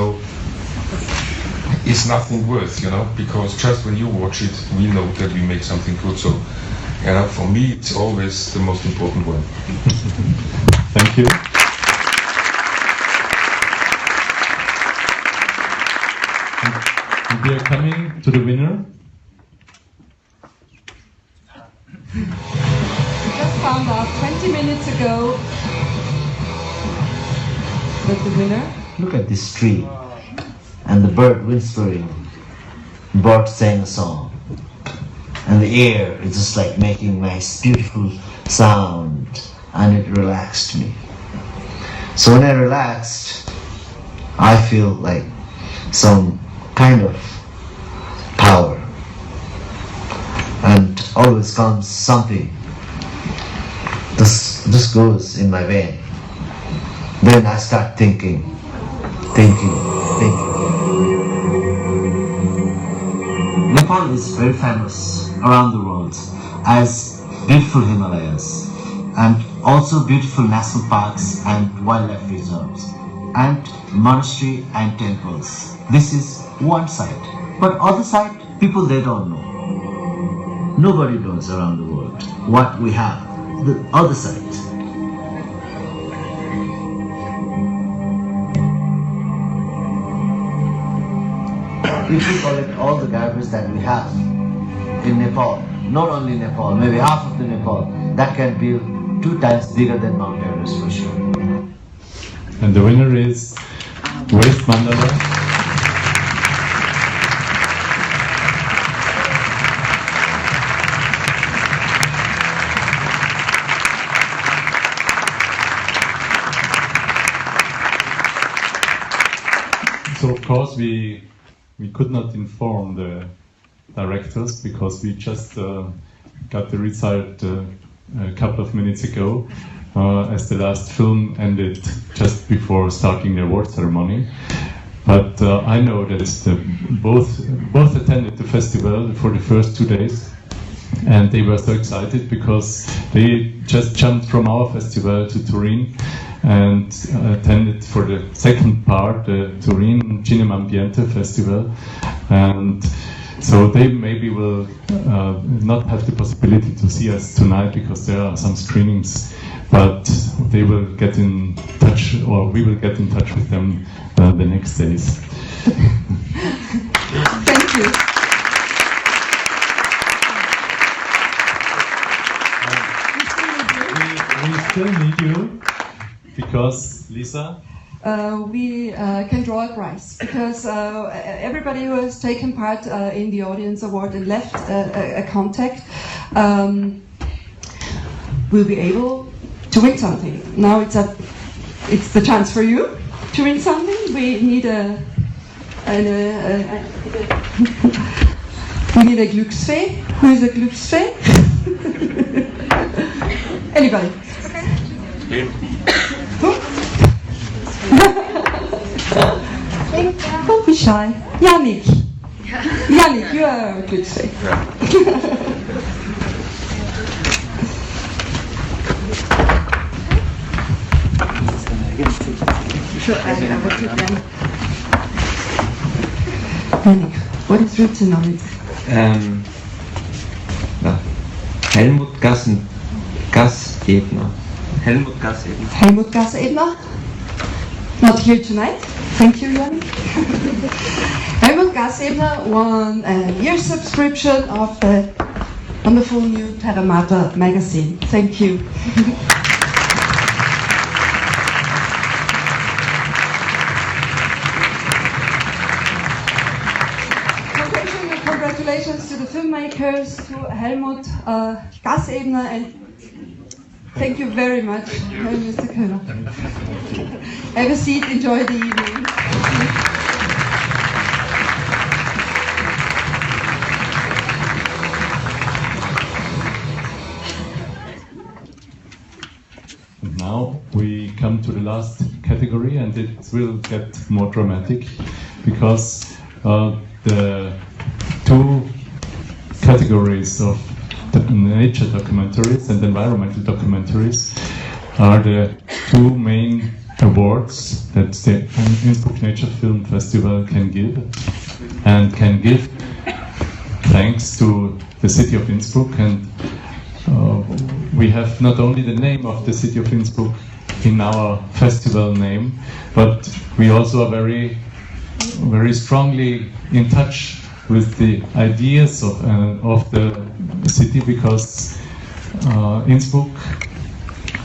nothing worth, because just when you watch it, we know that we make something good. So, for me, it's always the most important one. Thank you. And we are coming to the winner. We just found out 20 minutes ago that the winner. Look at this tree and the bird whispering. Bird sang a song, and the air is just like making nice, beautiful sound, and it relaxed me. So when I relaxed, I feel like some kind of power. And always comes something. This goes in my vein. Then I start thinking. Nepal is very famous around the world as beautiful Himalayas, and also beautiful national parks and wildlife reserves, and monastery and temples. This is one side. But other side, people, they don't know. Nobody knows around the world what we have, the other side. If we collect all the garbage that we have in Nepal, not only Nepal, maybe half of the Nepal, that can be 2 times bigger than Mount Everest for sure. And the winner is Waste Mandala. So of course we could not inform the directors, because we just got the result a couple of minutes ago, as the last film ended just before starting the award ceremony. But I know that both attended the festival for the first 2 days, and they were so excited because they just jumped from our festival to Turin and attended for the second part the Turin Cinema Ambiente Festival, and so they maybe will not have the possibility to see us tonight because there are some screenings, but they will get in touch, or we will get in touch with them the next days. Thank you. We still need you because, Lisa? We can draw a prize because everybody who has taken part in the audience award and left a contact will be able to win something. Now it's the chance for you to win something. We need a Glücksfee. Who is a Glücksfee? Anybody? Don't be shy. Yannick. Yannick, you are a Glücksfee. Yannick, what is written on it? Helmut Gassebner. Helmut Gassebner. Helmut Gassebner? Not here tonight. Thank you, Yannick. Helmut Gassebner won a year subscription of the wonderful new Terra Mater magazine. Thank you. Congratulations to the filmmakers, to Helmut Gassebner, and thank you very much, Mr. Köhler. Have a seat, enjoy the evening. And now we come to the last category, and it will get more dramatic because the two categories of nature documentaries and environmental documentaries are the two main awards that the Innsbruck Nature Film Festival can give, and can give thanks to the city of Innsbruck. And we have not only the name of the city of Innsbruck in our festival name, but we also are very, very strongly in touch with the ideas of the city, because Innsbruck,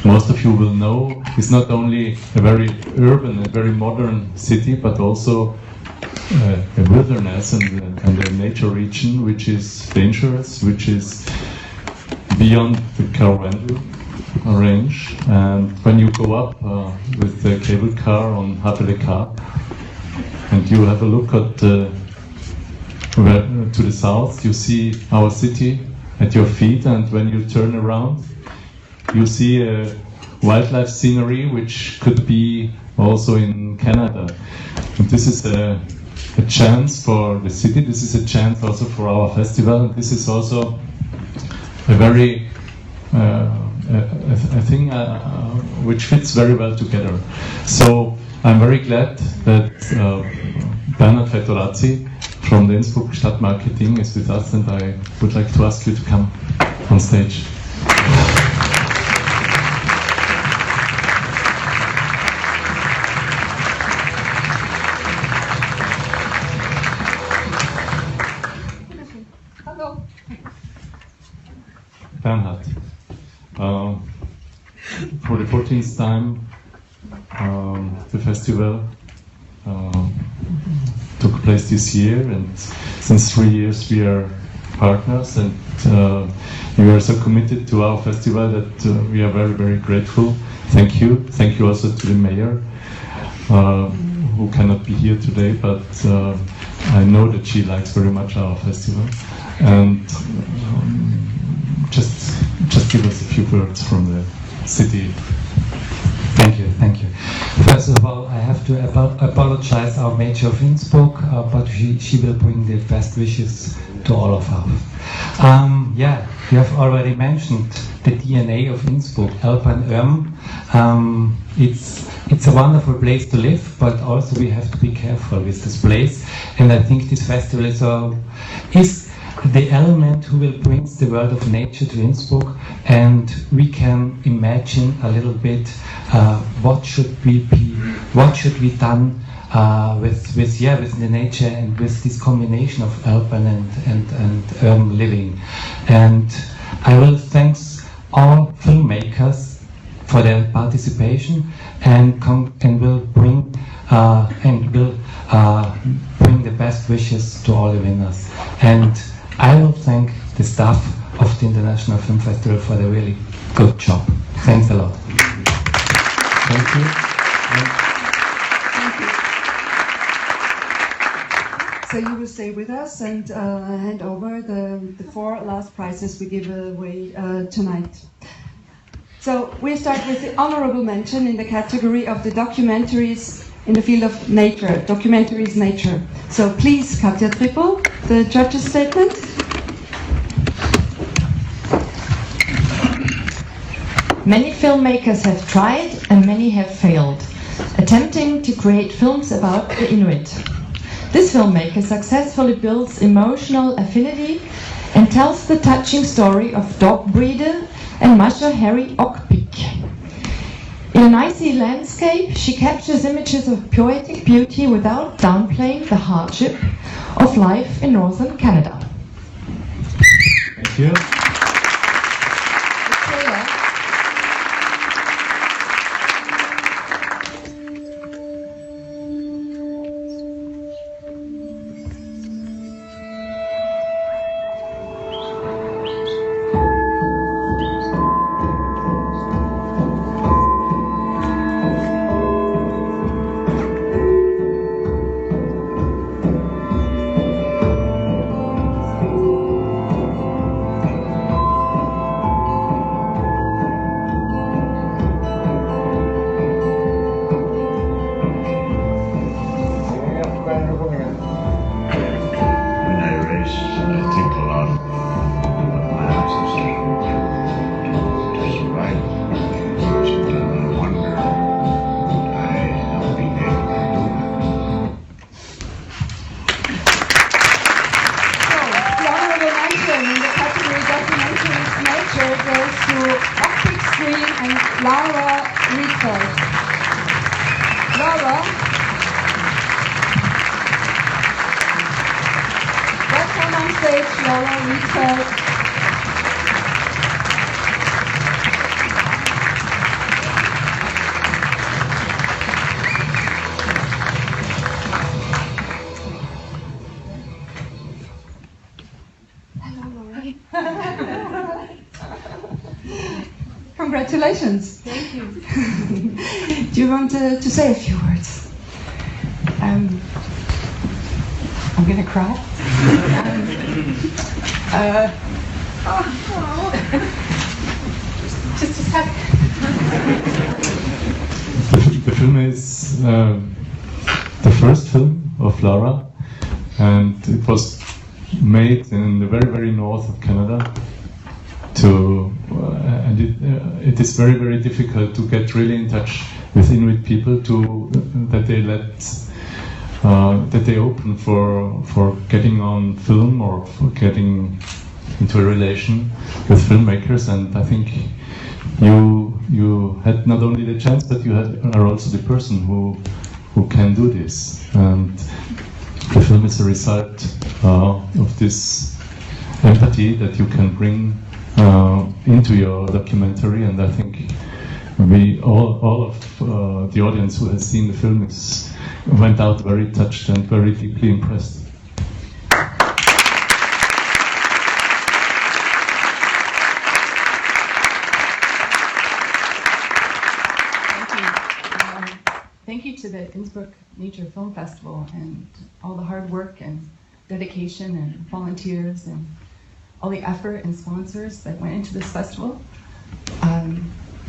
most of you will know, is not only a very urban and very modern city, but also a wilderness and a nature region which is dangerous, which is beyond the Caravandal range. And when you go up with the cable car on Havele Kap and you have a look at to the south, you see our city at your feet, and when you turn around, you see a wildlife scenery which could be also in Canada. And this is a chance for the city, this is a chance also for our festival, and this is also a very a thing which fits very well together. So I'm very glad that Bernhard Fettorazzi from the Innsbruck Stadtmarketing is with us, and I would like to ask you to come on stage. Hello. Bernhard, for the 14th time, the festival took place this year, and since 3 years we are partners, and you are so committed to our festival that we are very, very grateful. Thank you. Thank you also to the mayor, who cannot be here today, but I know that she likes very much our festival. And just give us a few words from the city. Thank you, thank you. First of all, I have to apologize our mayor of Innsbruck, but she will bring the best wishes to all of us. Yeah, you have already mentioned the DNA of Innsbruck, Alpine Urm. It's a wonderful place to live, but also we have to be careful with this place. And I think this festival is the element who will bring the world of nature to Innsbruck, and we can imagine a little bit what should be done with the nature and with this combination of urban and urban living. And I will thank all filmmakers for their participation and will bring the best wishes to all the winners. And I will thank the staff of the International Film Festival for the really good job. Thanks a lot. Thank you. So you will stay with us and hand over the 4 last prizes we give away tonight. So we start with the honorable mention in the category of the documentaries in the field of nature, documentaries nature. So please, Katja Trippel, the judge's statement. Many filmmakers have tried and many have failed, attempting to create films about the Inuit. This filmmaker successfully builds emotional affinity and tells the touching story of dog breeder and musher Harry Ockpick. In an icy landscape, she captures images of poetic beauty without downplaying the hardship of life in northern Canada. Thank you. Congratulations. Thank you. Do you want to say a few words? I'm gonna cry. Just a sec. The film is the first film of Lara, and it was made in the very, very north of Canada. And it is very, very difficult to get really in touch with Inuit people that they open for getting on film or for getting into a relation with filmmakers. And I think you had not only the chance, but you are also the person who can do this. And the film is a result of this empathy that you can bring into your documentary, and I think all of the audience who has seen the film went out very touched and very deeply impressed. Thank you to the Innsbruck Nature Film Festival and all the hard work and dedication and volunteers and all the effort and sponsors that went into this festival.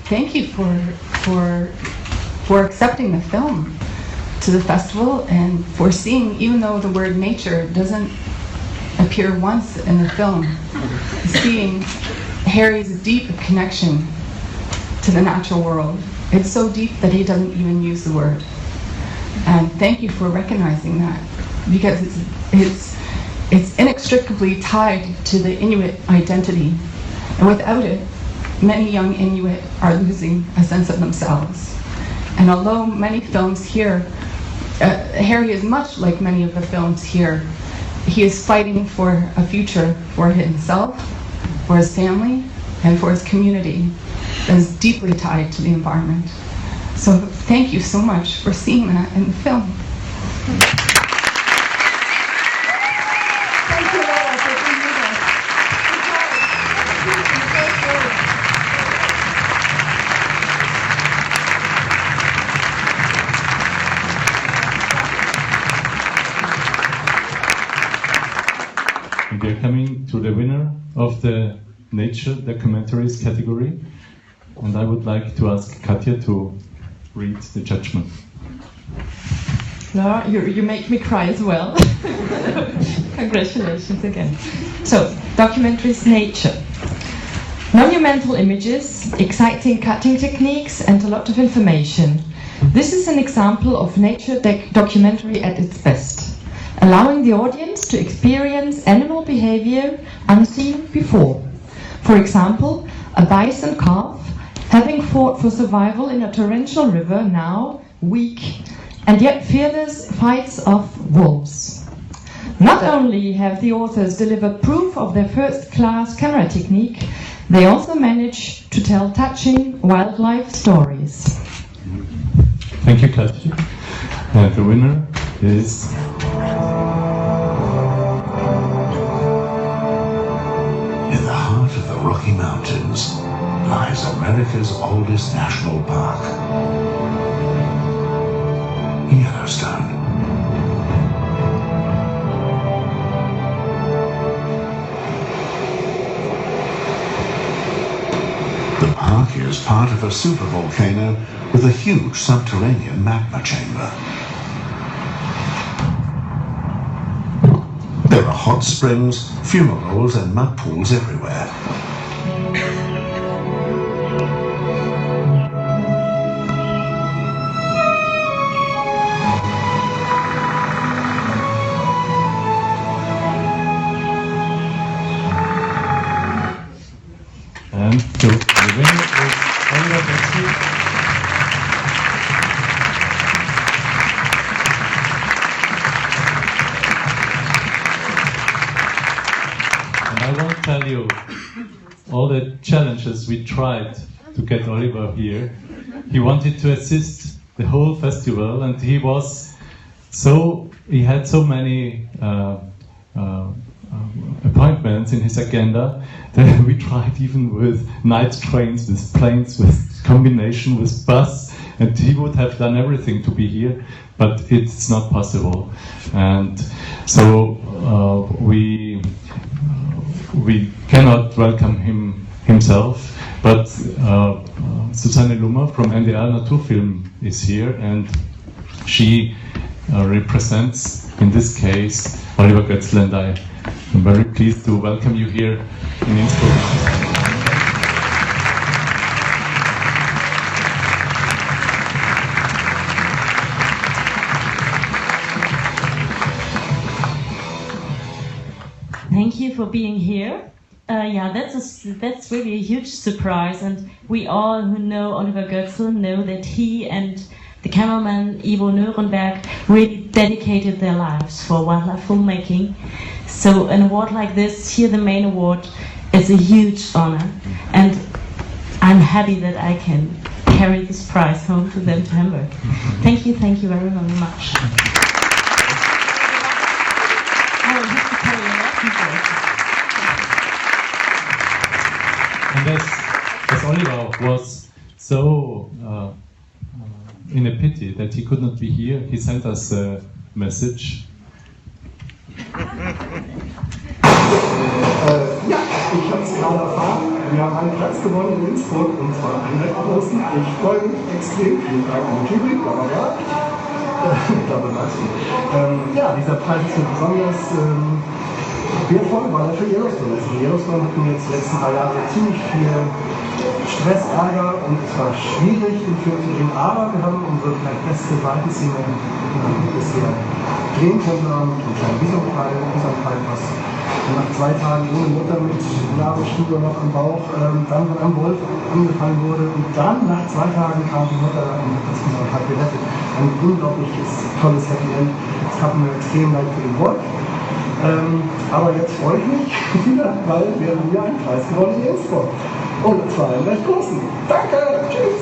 Thank you for accepting the film to the festival and for seeing, even though the word nature doesn't appear once in the film, seeing Harry's deep connection to the natural world. It's so deep that he doesn't even use the word. And thank you for recognizing that, because it's inextricably tied to the Inuit identity. And without it, many young Inuit are losing a sense of themselves. And although many films here, Harry is much like many of the films here, he is fighting for a future for himself, for his family, and for his community that is deeply tied to the environment. So thank you so much for seeing that in the film. Thank you, Laura, for being with us. And we are coming to the winner of the Nature Documentaries category. And I would like to ask Katja to read the judgment. Laura, you make me cry as well. Congratulations again. So, documentaries nature. Monumental images, exciting cutting techniques, and a lot of information. This is an example of nature documentary at its best, allowing the audience to experience animal behavior unseen before. For example, a bison calf having fought for survival in a torrential river, now weak and yet fearless fights off wolves. Not only have the authors delivered proof of their first-class camera technique, they also manage to tell touching wildlife stories. Thank you, Katja. And the winner is... In the heart of the Rocky Mountains lies America's oldest national park, Yellowstone. The park is part of a supervolcano with a huge subterranean magma chamber. There are hot springs, fumaroles and mud pools everywhere. And the winner is Oliver Bessie. And I won't tell you all the challenges we tried to get Oliver here. He wanted to assist the whole festival, and he had so many appointments in his agenda that we tried even with night trains, with planes, with combination with bus, and he would have done everything to be here, but it's not possible. And so we cannot welcome him himself, but Susanne Lummer from NDR Naturfilm is here, and she represents, in this case, Oliver Götzl, and I'm very pleased to welcome you here in Innsbruck. Thank you for being here. That's really a huge surprise, and we all who know Oliver Götzl know that he and the cameraman Ivo Nuremberg really dedicated their lives for wildlife filmmaking. So an award like this, here the main award, is a huge honor, and I'm happy that I can carry this prize home to them to Hamburg. Thank you very much. And as Oliver was so in a pity that he could not be here, he sent us a message. Ja, ich habe es gerade erfahren. Wir haben einen Platz gewonnen in Innsbruck, und zwar einen Wettgroßen. Ich freue mich extrem. Vielen Dank an die Jury, ja, dieser Preis ist mir besonders Wir voll war für Yellowstone. Also Yellowstone hatten wir jetzt die letzten 3 Jahre ziemlich viel Stress, Ärger und es war schwierig im Film zu drehen, aber wir haben unsere vielleicht beste Seitenszene bisher drehen können mit einem kleinen Bisonpfeil, was nach 2 Tagen ohne Mutter mit Nasenstube noch am Bauch dann von einem Wolf angefallen wurde und dann nach 2 Tagen kam die Mutter und hat gerettet. Ein unglaubliches, tolles Happy End. Es hat mir extrem leid für den Wolf. Aber jetzt freue ich mich wieder, weil wir haben hier einen Preis gewonnen in Innsbruck. Und zwar einen recht großen. Danke, tschüss.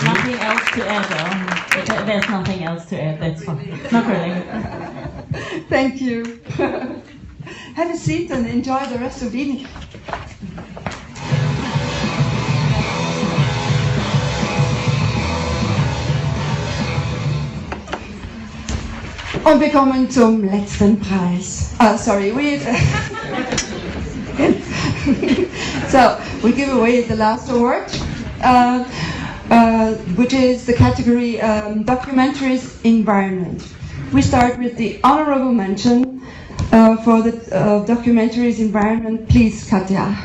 Nothing else to add. There's nothing else to add. That's fine. Not really. Thank you. Have a seat and enjoy the rest of the evening. Und wir kommen zum letzten Preis. Sorry, so we give away the last award, which is the category Documentaries Environment. We start with the honorable mention for the Documentaries Environment. Please, Katja.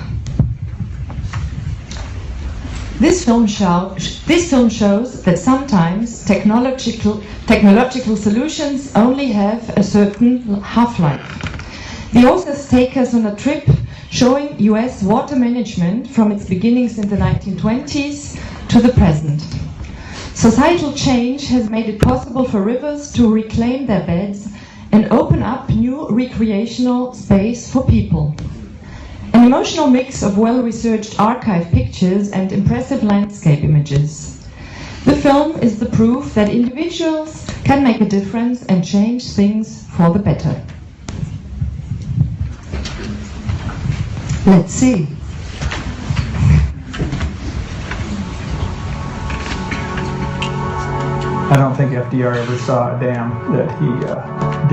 This film shows that sometimes technological solutions only have a certain half-life. The authors take us on a trip showing US water management from its beginnings in the 1920s to the present. Societal change has made it possible for rivers to reclaim their beds and open up new recreational space for people. An emotional mix of well-researched archive pictures and impressive landscape images. The film is the proof that individuals can make a difference and change things for the better. Let's see. I don't think FDR ever saw a dam that he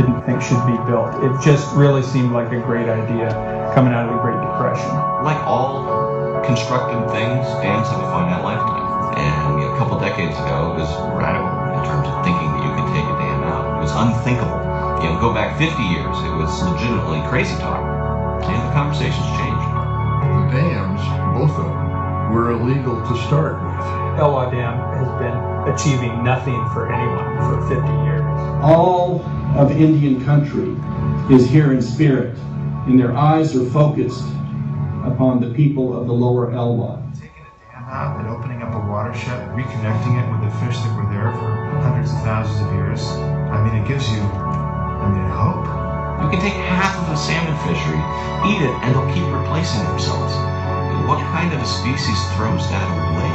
didn't think should be built. It just really seemed like a great idea coming out of the Great Depression. Like all constructed things, dams have a finite lifetime. And a couple decades ago, it was radical in terms of thinking that you could take a dam out. It was unthinkable. Go back 50 years, it was legitimately crazy talk. And the conversation's changed. The dams, both of them, were illegal to start with. Elwha Dam has been achieving nothing for anyone for 50 years. All of Indian country is here in spirit, and their eyes are focused upon the people of the lower Elwha. And opening up a watershed, reconnecting it with the fish that were there for hundreds of thousands of years. I mean, it gives you, hope. You can take half of a salmon fishery, eat it, and they'll keep replacing themselves. What kind of a species throws that away?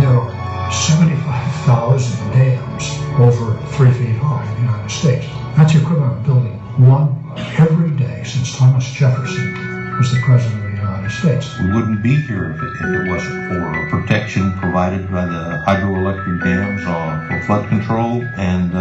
There are 75,000 dams over 3 feet high in the United States. That's the equivalent of building one every day since Thomas Jefferson was the President of the United States. We wouldn't be here if it wasn't for protection provided by the hydroelectric dams for flood control and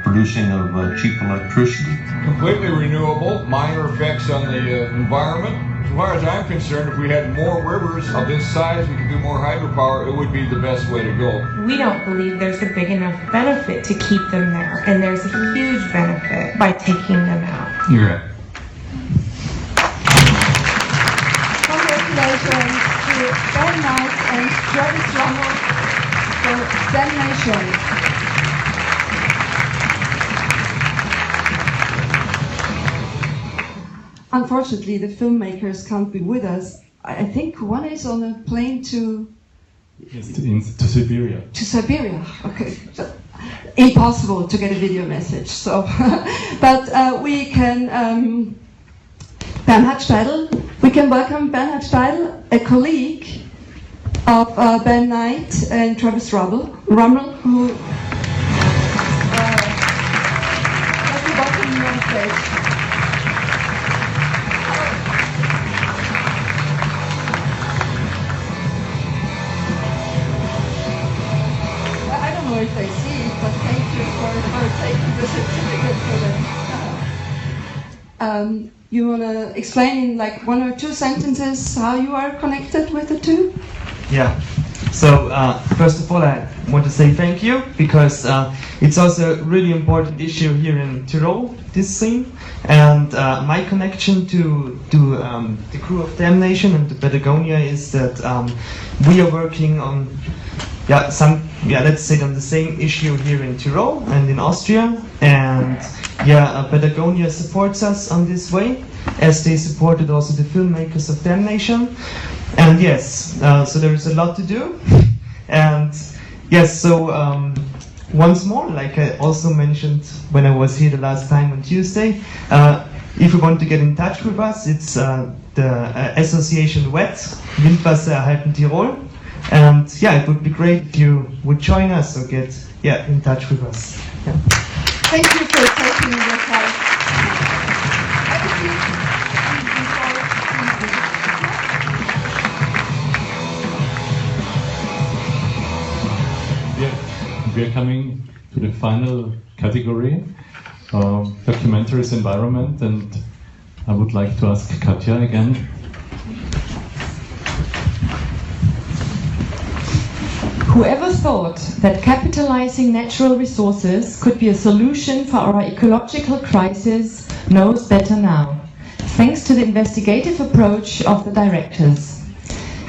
producing of cheap electricity. Completely renewable, minor effects on the environment. As far as I'm concerned, if we had more rivers of this size, we could do more hydropower, it would be the best way to go. We don't believe there's a big enough benefit to keep them there, and there's a huge benefit by taking them out. You're right. Congratulations to Ben Knight and Travis Rummel for Damnation. Unfortunately, the filmmakers can't be with us. I think one is on a plane to Siberia. To Siberia, okay. So, impossible to get a video message. So, but we can Bernhard Steidl. We can welcome Bernhard Steidl, a colleague of Ben Knight and Travis Rummel, who let me welcome you on stage. If they see it, but thank you for taking the certificate for them. You want to explain in like 1 or 2 sentences how you are connected with the two? Yeah. So first of all, I want to say thank you, because it's also a really important issue here in Tyrol, this thing. And my connection to the crew of Damnation and the Patagonia is that we are working on let's say on the same issue here in Tyrol and in Austria. And Patagonia supports us on this way, as they supported also the filmmakers of Damnation. And yes, so there is a lot to do. And yes, so once more, like I also mentioned when I was here the last time on Tuesday, if you want to get in touch with us, it's the association WET, Wildwasser Erhalten Tirol. And it would be great if you would join us or get in touch with us. Yeah. Thank you for taking your time. We are coming to the final category, documentaries environment, and I would like to ask Katja again. Whoever thought that capitalizing natural resources could be a solution for our ecological crisis knows better now, thanks to the investigative approach of the directors.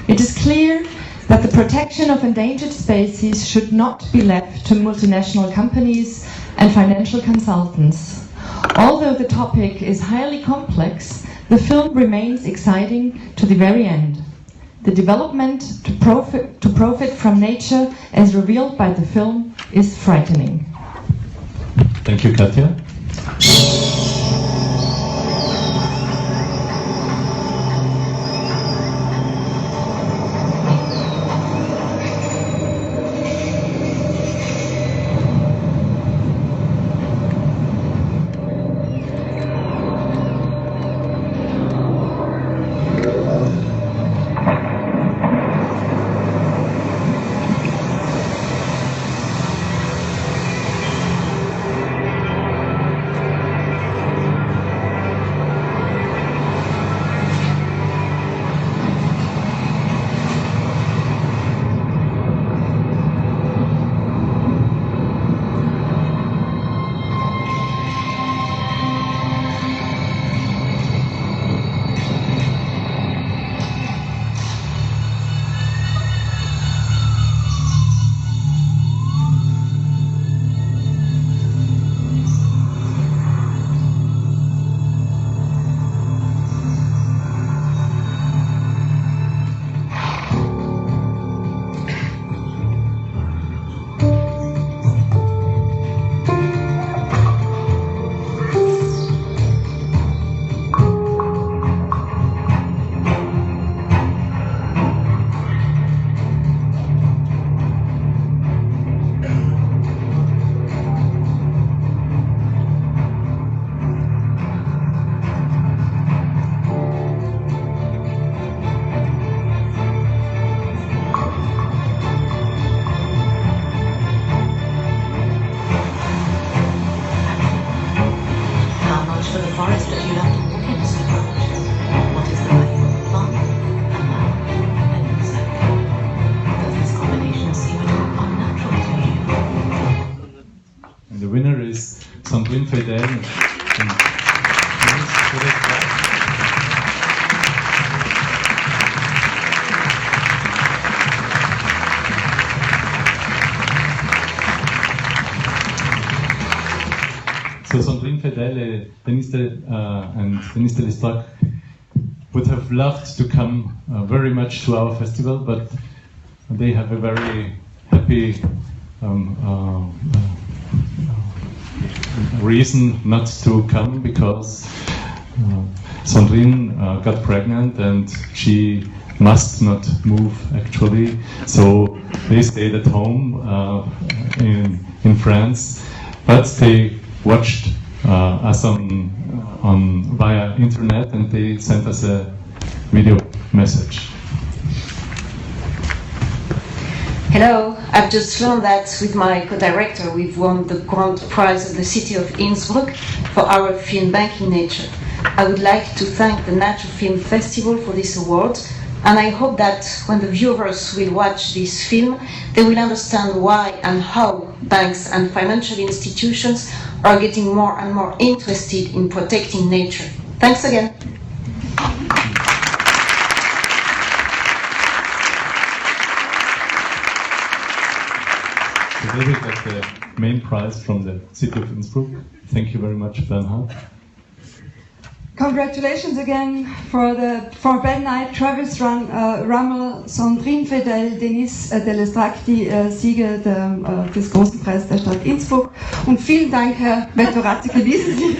It is clear that the protection of endangered species should not be left to multinational companies and financial consultants. Although the topic is highly complex, the film remains exciting to the very end. The development to profit from nature, as revealed by the film, is frightening. Thank you, Katja. So Sandrine Fedele, Denise and Denise Delistrac would have loved to come very much to our festival, but they have a very happy reason not to come, because Sandrine got pregnant and she must not move actually, so they stayed at home in France, but they watched us on via internet, and they sent us a video message. Hello, I've just learned that with my co-director we've won the Grand Prize of the city of Innsbruck for our film Banking Nature. I would like to thank the Natural Film Festival for this award, And I hope that when the viewers will watch this film, they will understand why and how banks and financial institutions are getting more and more interested in protecting nature. Thanks again. Today we got the main prize from the city of Innsbruck. Thank you very much, Bernhard. Congratulations again for Bad Night, Travis Rummel, Sandrine Fedel, Denise Delestrac, die Sieger des Großen Preises der Stadt Innsbruck. Und vielen Dank, Herr Vettorati, für dieses Lied.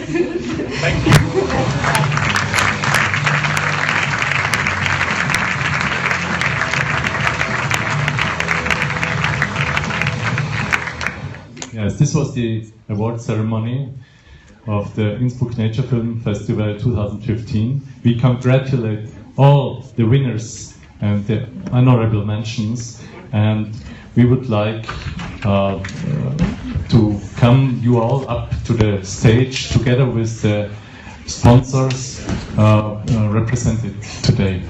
Yes, this was the award ceremony of the Innsbruck Nature Film Festival 2015. We congratulate all the winners and the honorable mentions, and we would like to come you all up to the stage together with the sponsors represented today.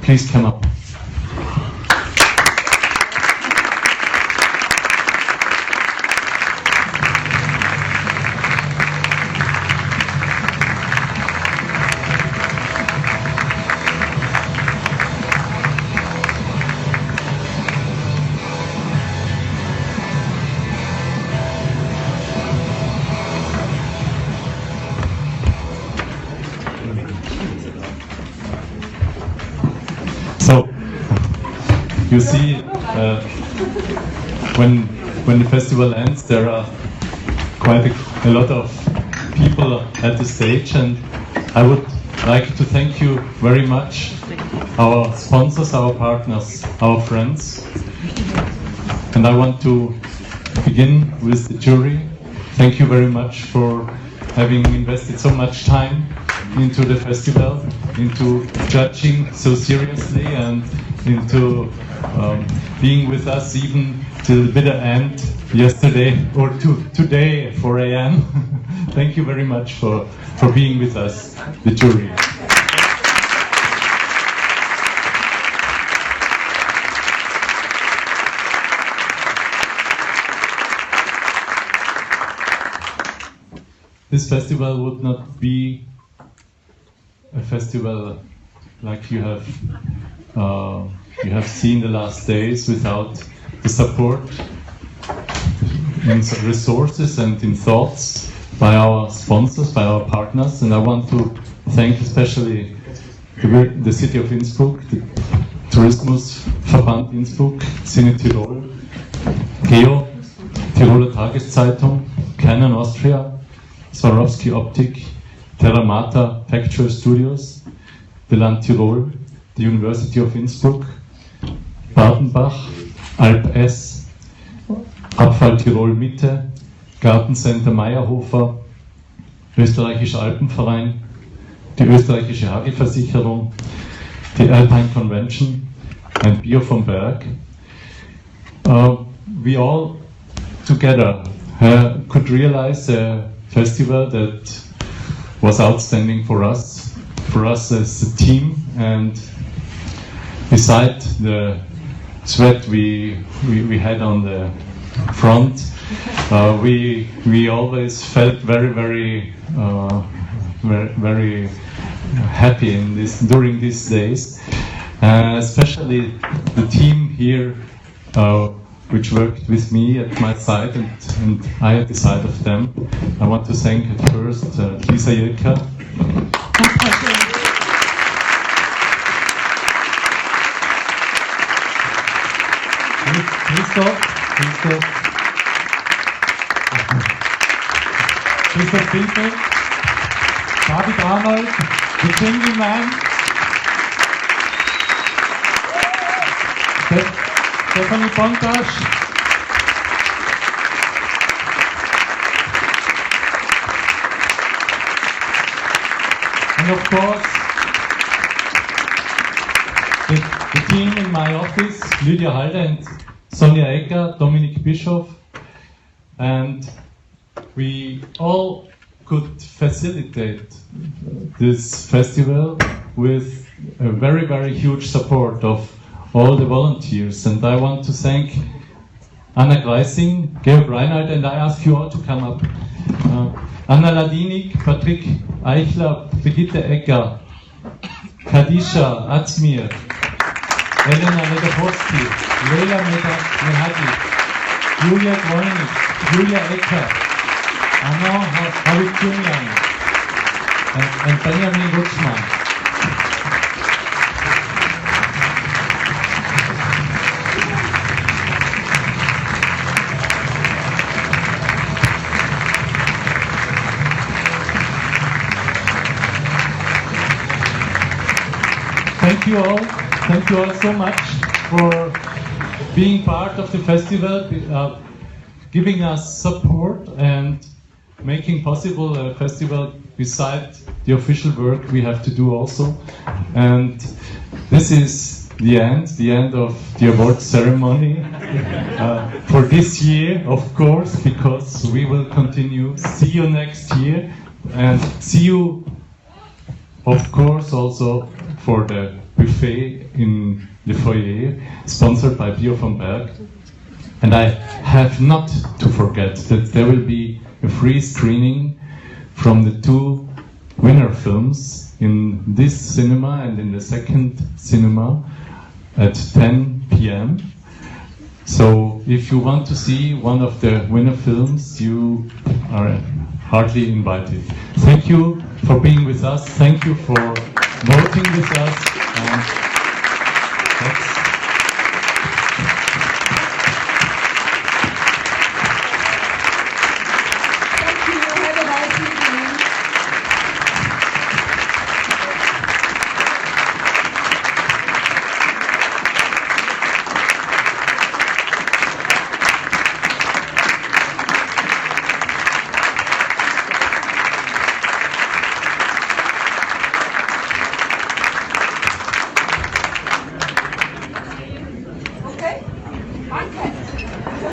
Please come up. So, you see, when the festival ends, there are quite a lot of people at the stage, and I would like to thank you very much, our sponsors, our partners, our friends. And I want to begin with the jury. Thank you very much for having invested so much time into the festival, into judging so seriously, and into being with us even till the bitter end yesterday or today at 4 a.m. Thank you very much for being with us, the jury. This festival would not be a festival like you have seen the last days without the support in resources and in thoughts by our sponsors, by our partners. And I want to thank especially the city of Innsbruck, the Tourismusverband Innsbruck, Cine Tirol, Geo, Tiroler Tageszeitung, Canon Austria, Swarovski Optik, Terra Mata Factual Studios, the Land Tirol, the University of Innsbruck, Badenbach, Alp S, Abfall Tirol Mitte, Gartencenter Meyerhofer, Österreichischer Alpenverein, die Österreichische Hagelversicherung, die Alpine Convention, and Bio vom Berg. We all together could realize a festival that was outstanding for us as a team, and beside the sweat we had on the front, we always felt very happy during these days, especially the team here which worked with me at my side and I at the side of them. I want to thank at first Lisa Jelka. Christoph Pinkel, David Arnold, the Jingle Man, Stephanie Pontasch, and of course the team in my office, Lydia Halde and Sonja Ecker, Dominic Bischoff, and we all could facilitate this festival with a very, very huge support of all the volunteers. And I want to thank Anna Greising, Georg Reinhardt, and I ask you all to come up. Anna Ladinik, Patrick Eichler, Brigitte Ecker, Kadisha Azmir, Elena Ledopolsky, Leila Mehadi, Julia Groening, Julia Ecker, Anna Havitunian, and Benjamin Rutschmann. Thank you all so much for being part of the festival, giving us support and making possible a festival beside the official work we have to do also. And this is the end of the award ceremony for this year, of course, because we will continue. See you next year, and see you, of course, also for the buffet in the foyer, sponsored by Bio von Berg. And I have not to forget that there will be a free screening from the 2 winner films in this cinema and in the second cinema at 10 p.m. So if you want to see one of the winner films, you are heartily invited. Thank you for being with us. Thank you for voting with us. And that's